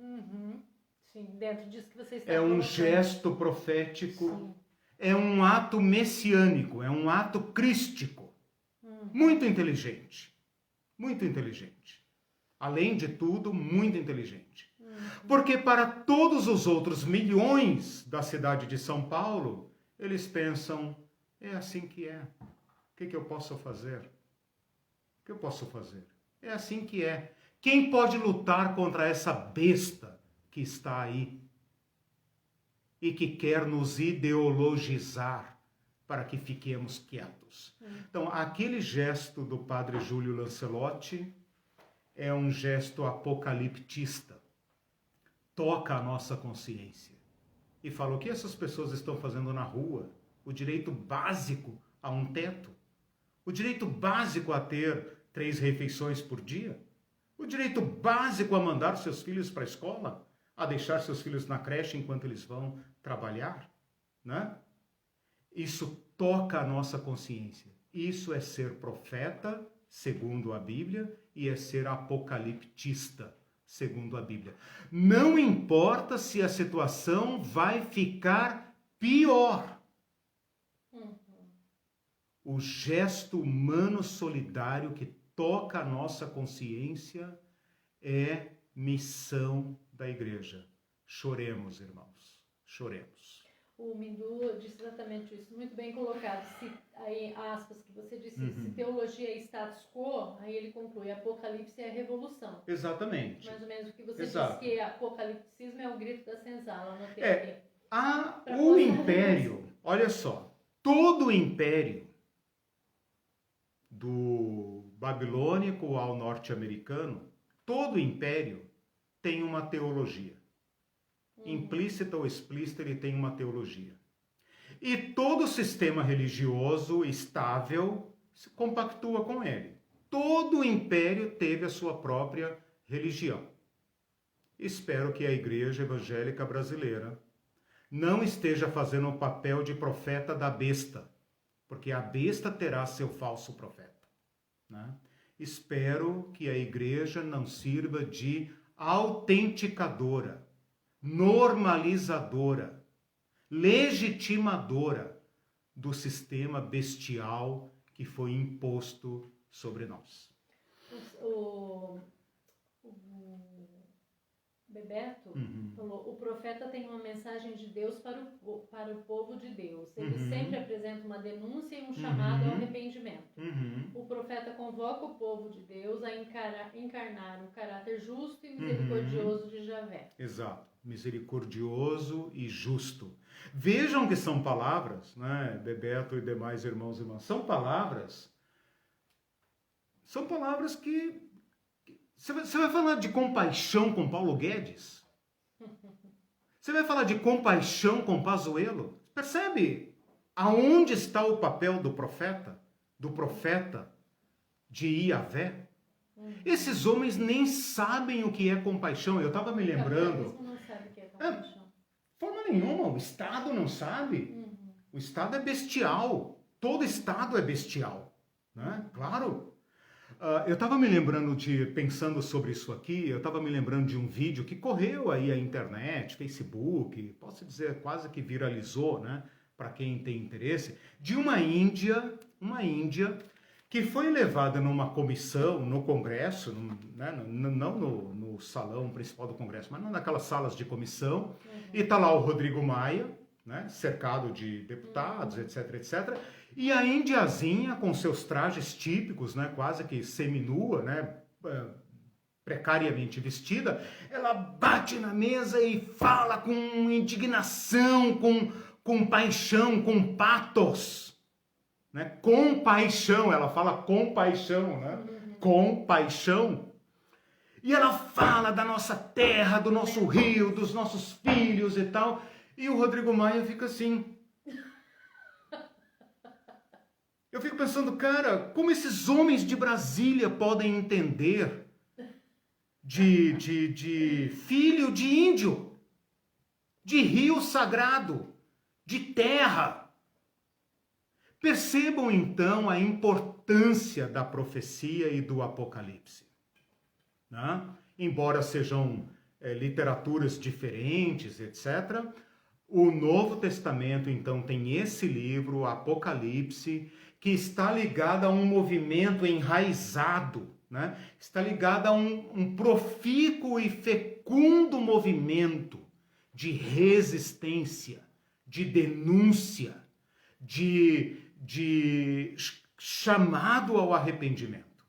Sim, dentro disso que você está colocando. É um gesto profético, é um ato messiânico, é um ato crístico. Muito inteligente, muito inteligente. Além de tudo, muito inteligente. Porque para todos os outros milhões da cidade de São Paulo, eles pensam: é assim que é. O que eu posso fazer? O que eu posso fazer? É assim que é. Quem pode lutar contra essa besta que está aí e que quer nos ideologizar para que fiquemos quietos. Então, aquele gesto do padre Júlio Lancelotti é um gesto apocaliptista. Toca a nossa consciência. E fala, o que essas pessoas estão fazendo na rua? O direito básico a um teto? O direito básico a ter 3 refeições por dia? O direito básico a mandar seus filhos para a escola? A deixar seus filhos na creche enquanto eles vão trabalhar? Né? Isso toca a nossa consciência. Isso é ser profeta, segundo a Bíblia, e é ser apocaliptista, segundo a Bíblia. Não importa se a situação vai ficar pior. O gesto humano solidário que toca a nossa consciência é missão da igreja. Choremos, irmãos, choremos. O Mindu disse exatamente isso, muito bem colocado. Se, aí, aspas, que você disse, se teologia é status quo, aí ele conclui, Apocalipse é a revolução. Exatamente. Mais ou menos o que você disse, que apocalipsismo é o grito da senzala. O império, olha só, todo o império, do babilônico ao norte-americano, todo o império tem uma teologia. Implícita ou explícita, ele tem uma teologia. E todo sistema religioso estável se compactua com ele. Todo o império teve a sua própria religião. Espero que a Igreja Evangélica Brasileira não esteja fazendo o papel de profeta da besta, porque a besta terá seu falso profeta. Né? Espero que a igreja não sirva de autenticadora, normalizadora, legitimadora do sistema bestial que foi imposto sobre nós. O Bebeto falou, o profeta tem uma mensagem de Deus para o povo de Deus. Ele sempre apresenta uma denúncia e um chamado ao arrependimento. O profeta convoca o povo de Deus a encarnar o caráter justo e misericordioso de Javé. Exato, misericordioso e justo. Vejam que são palavras, né, Bebeto e demais irmãos e irmãs, são palavras que... Você vai falar de compaixão com Paulo Guedes? Você vai falar de compaixão com Pazuello? Percebe aonde está o papel do profeta de Iavé? Esses homens nem sabem o que é compaixão. Eu estava me lembrando... Não sabe o que é compaixão. Forma nenhuma, o Estado não sabe. O Estado é bestial. Todo Estado é bestial. Né? Claro. Eu estava me lembrando pensando sobre isso aqui, eu estava me lembrando de um vídeo que correu aí a internet, Facebook, posso dizer quase que viralizou, né, para quem tem interesse, de uma índia que foi levada numa comissão no Congresso, né, não no salão principal do Congresso, mas naquelas salas de comissão, e está lá o Rodrigo Maia, né, cercado de deputados, etc, etc, e a indiazinha com seus trajes típicos, né, quase que seminua, né, precariamente vestida, ela bate na mesa e fala com indignação, com paixão, com pathos, né, com paixão, ela fala com paixão, né, com paixão. E ela fala da nossa terra, do nosso rio, dos nossos filhos e tal. E o Rodrigo Maia fica assim. Eu fico pensando, cara, como esses homens de Brasília podem entender de filho de índio, de rio sagrado, de terra. Percebam então a importância da profecia e do Apocalipse. Né? Embora sejam literaturas diferentes, etc., o Novo Testamento, então, tem esse livro, o Apocalipse, que está ligado a um movimento enraizado, né? Está ligado a um profícuo e fecundo movimento de resistência, de denúncia, de chamado ao arrependimento.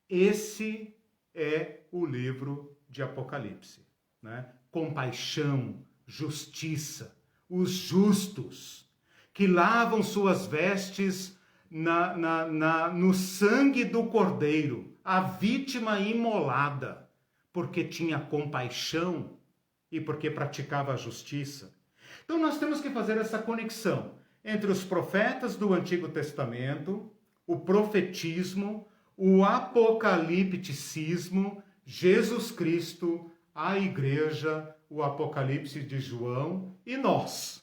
Esse é o livro de Apocalipse, né? Compaixão, justiça, os justos que lavam suas vestes no sangue do Cordeiro, a vítima imolada, porque tinha compaixão e porque praticava a justiça. Então nós temos que fazer essa conexão entre os profetas do Antigo Testamento, o profetismo, o apocalipticismo, Jesus Cristo, a igreja, o Apocalipse de João e nós.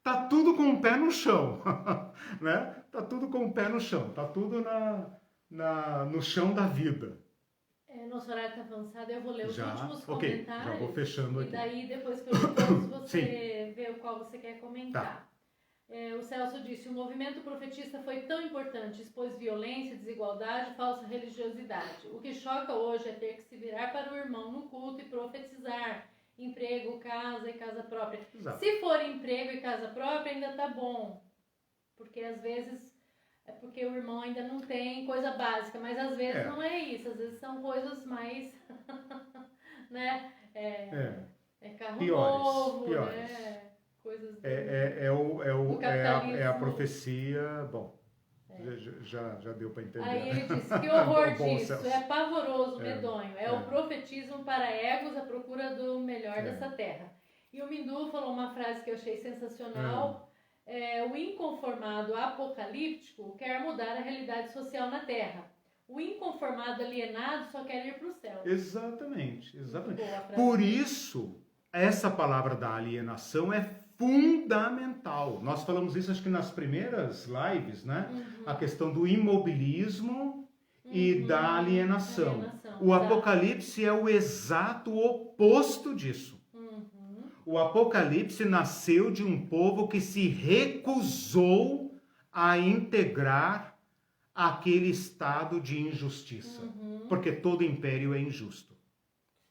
Tá tudo com o pé no chão, né? Tá tudo com o pé no chão, tá tudo no chão da vida. Nosso horário está avançado, eu vou ler os últimos comentários. Já vou fechando aqui. E daí, depois que eu li todos, você vê o qual você quer comentar. Tá. O Celso disse, o movimento profetista foi tão importante, expôs violência, desigualdade, falsa religiosidade. O que choca hoje é ter que se virar para o irmão no culto e profetizar. Emprego, casa e casa própria. Exato. Se for emprego e casa própria, ainda tá bom. Porque às vezes é porque o irmão ainda não tem coisa básica, mas às vezes não é isso. Às vezes são coisas mais, né? Carro novo, piores. Né? Coisas é a profecia, bom, já deu para entender. Aí ele disse, que horror disso, é pavoroso, medonho, o profetismo para egos à procura do melhor dessa terra. E o Mindu falou uma frase que eu achei sensacional, o inconformado apocalíptico quer mudar a realidade social na terra. O inconformado alienado só quer ir para o céu. Exatamente. Por isso, essa palavra da alienação é fundamental. Nós falamos isso, acho que nas primeiras lives, né? A questão do imobilismo e da alienação. O Apocalipse é o exato oposto disso. O Apocalipse nasceu de um povo que se recusou a integrar aquele estado de injustiça. Porque todo império é injusto.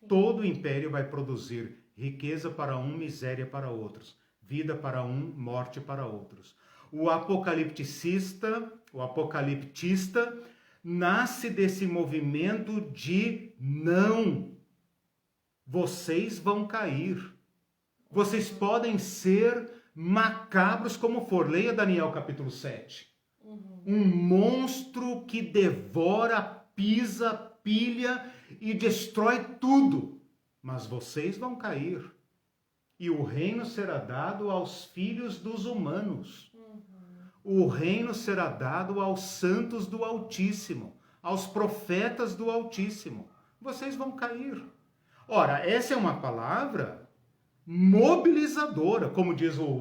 Sim. Todo império vai produzir riqueza para um, miséria para outros. Vida para um, morte para outros. O apocaliptista nasce desse movimento de não. Vocês vão cair. Vocês podem ser macabros como for. Leia Daniel capítulo 7. Um monstro que devora, pisa, pilha e destrói tudo. Mas vocês vão cair. E o reino será dado aos filhos dos humanos. O reino será dado aos santos do Altíssimo, aos profetas do Altíssimo. Vocês vão cair. Ora, essa é uma palavra mobilizadora, como diz eu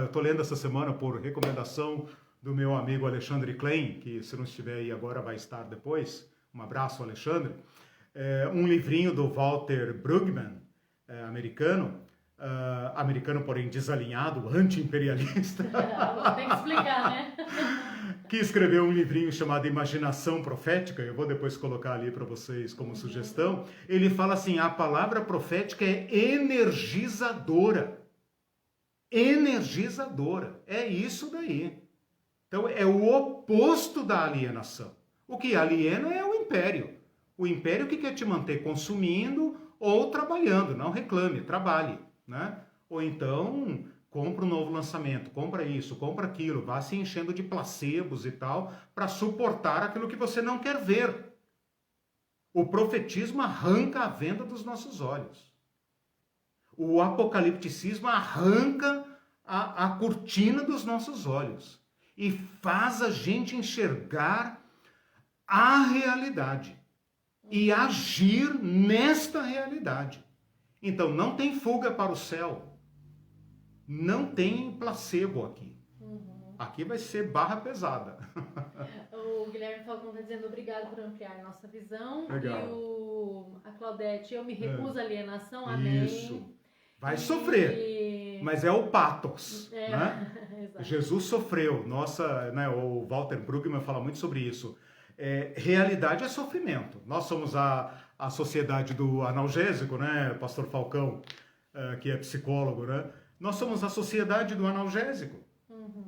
estou lendo essa semana por recomendação do meu amigo Alexandre Klein, que se não estiver aí agora vai estar depois. Um abraço, Alexandre. Um livrinho do Walter Brueggemann, americano, porém desalinhado, anti-imperialista. Tem que explicar, né? Que escreveu um livrinho chamado Imaginação Profética, eu vou depois colocar ali para vocês como sugestão. Ele fala assim, a palavra profética é energizadora. Energizadora. É isso daí. Então é o oposto da alienação. O que aliena é o império. O império que quer te manter consumindo ou trabalhando. Não reclame, trabalhe, né? Ou então compra um novo lançamento, compra isso, compra aquilo, vá se enchendo de placebos e tal, para suportar aquilo que você não quer ver. O profetismo arranca a venda dos nossos olhos. O apocalipticismo arranca a cortina dos nossos olhos e faz a gente enxergar a realidade e agir nesta realidade. Então não tem fuga para o céu. Não tem placebo aqui. Aqui vai ser barra pesada. O Guilherme Falcão está dizendo obrigado por ampliar nossa visão. Legal. E a Claudete, eu me recuso à alienação, amém. Isso. Vai sofrer, mas é o patos. Né? Jesus sofreu. Nossa, né, o Walter Brueggemann fala muito sobre isso. Realidade é sofrimento. Nós somos a sociedade do analgésico, né, Pastor Falcão, que é psicólogo, né? Nós somos a sociedade do analgésico.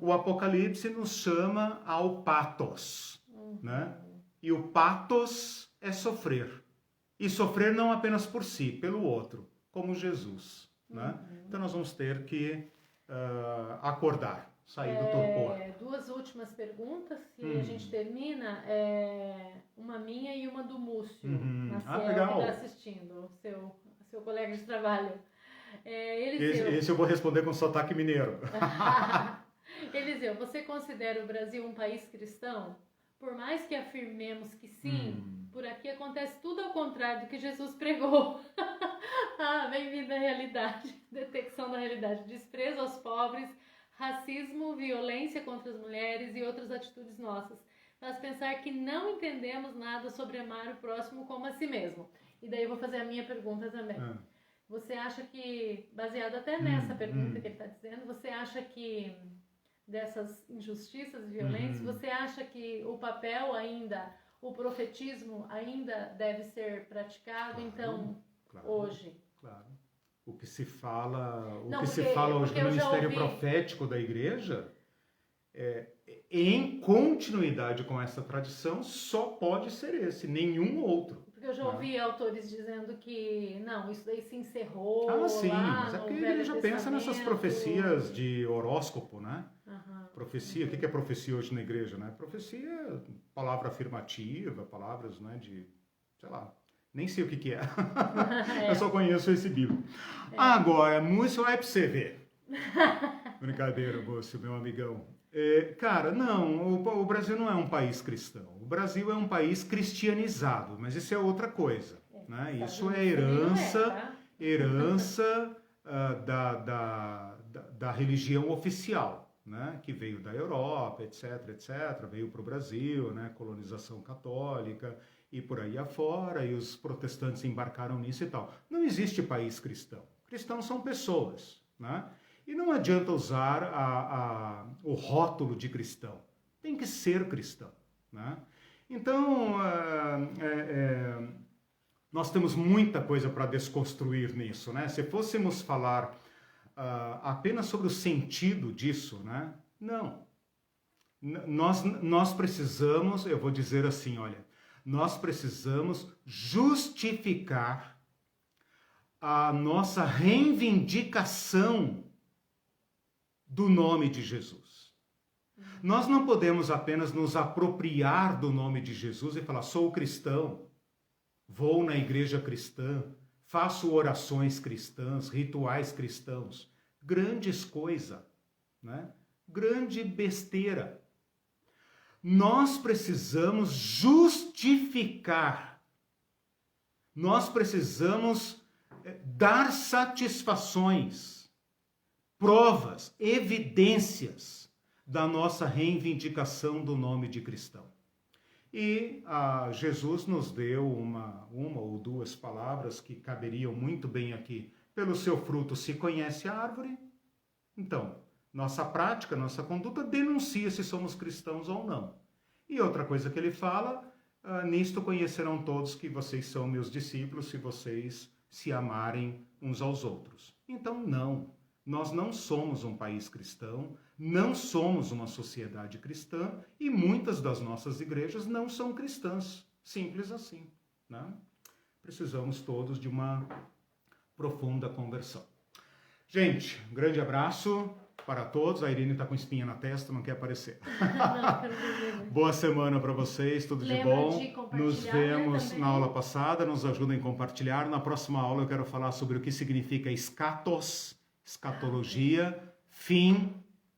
O Apocalipse nos chama ao patos, né? E o patos é sofrer. E sofrer não apenas por si, pelo outro, como Jesus, né? Então nós vamos ter que acordar. sair do torpor. Duas últimas perguntas e a gente termina. Uma minha e uma do Múcio, legal. que está assistindo, seu colega de trabalho. Esse eu vou responder com sotaque mineiro. Eliseu, você considera o Brasil um país cristão? Por mais que afirmemos que sim, por aqui acontece tudo ao contrário do que Jesus pregou. Bem-vindo à realidade. Detecção da realidade. Desprezo aos pobres, racismo, violência contra as mulheres e outras atitudes nossas. Faz pensar que não entendemos nada sobre amar o próximo como a si mesmo. E daí eu vou fazer a minha pergunta também. Você acha que, baseado até nessa pergunta que ele está dizendo, você acha que dessas injustiças e violências, você acha que o papel ainda, o profetismo ainda deve ser praticado, hoje? Claro. O que se fala, se fala hoje no ministério profético da igreja, em continuidade com essa tradição, só pode ser esse, nenhum outro. Porque eu já ouvi autores dizendo que, não, isso daí se encerrou. Sim, mas é porque a igreja pensa nessas profecias de horóscopo, né? Profecia, o que é profecia hoje na igreja, né? Profecia, palavra afirmativa, palavras, né, de, sei lá, nem sei o que é. Eu só conheço esse livro. Agora, Múcio, é pra você ver. Brincadeira, Múcio, meu amigão. Cara, não, o Brasil não é um país cristão. O Brasil é um país cristianizado, mas isso é outra coisa, né? Isso é herança da religião oficial, né? Que veio da Europa, etc, veio para o Brasil, né? Colonização católica e por aí afora, e os protestantes embarcaram nisso e tal. Não existe país cristão. Cristãos são pessoas, né? E não adianta usar o rótulo de cristão. Tem que ser cristão, né? Então, nós temos muita coisa para desconstruir nisso, né? Se fôssemos falar apenas sobre o sentido disso, né? Não. Nós precisamos, eu vou dizer assim, olha, nós precisamos justificar a nossa reivindicação do nome de Jesus. Nós não podemos apenas nos apropriar do nome de Jesus e falar, sou cristão, vou na igreja cristã, faço orações cristãs, rituais cristãos. Grandes coisas, né? Grande besteira. Nós precisamos justificar. Nós precisamos dar satisfações, provas, evidências da nossa reivindicação do nome de cristão. E Jesus nos deu uma ou duas palavras que caberiam muito bem aqui. Pelo seu fruto se conhece a árvore. Então, nossa prática, nossa conduta denuncia se somos cristãos ou não. E outra coisa que ele fala, nisto conhecerão todos que vocês são meus discípulos, se vocês se amarem uns aos outros. Então, não. Nós não somos um país cristão, não somos uma sociedade cristã e muitas das nossas igrejas não são cristãs. Simples assim, né? Precisamos todos de uma profunda conversão. Gente, um grande abraço para todos. A Irene está com espinha na testa, não quer aparecer. Boa semana para vocês, tudo de bom. Nos vemos na aula passada, nos ajudem a compartilhar. Na próxima aula eu quero falar sobre o que significa escatos, escatologia, fim,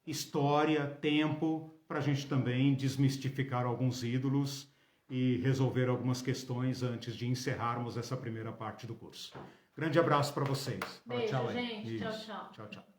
história, tempo, para a gente também desmistificar alguns ídolos e resolver algumas questões antes de encerrarmos essa primeira parte do curso. Grande abraço para vocês. Beijo, tchau, gente. Isso. Tchau, tchau. Tchau, tchau.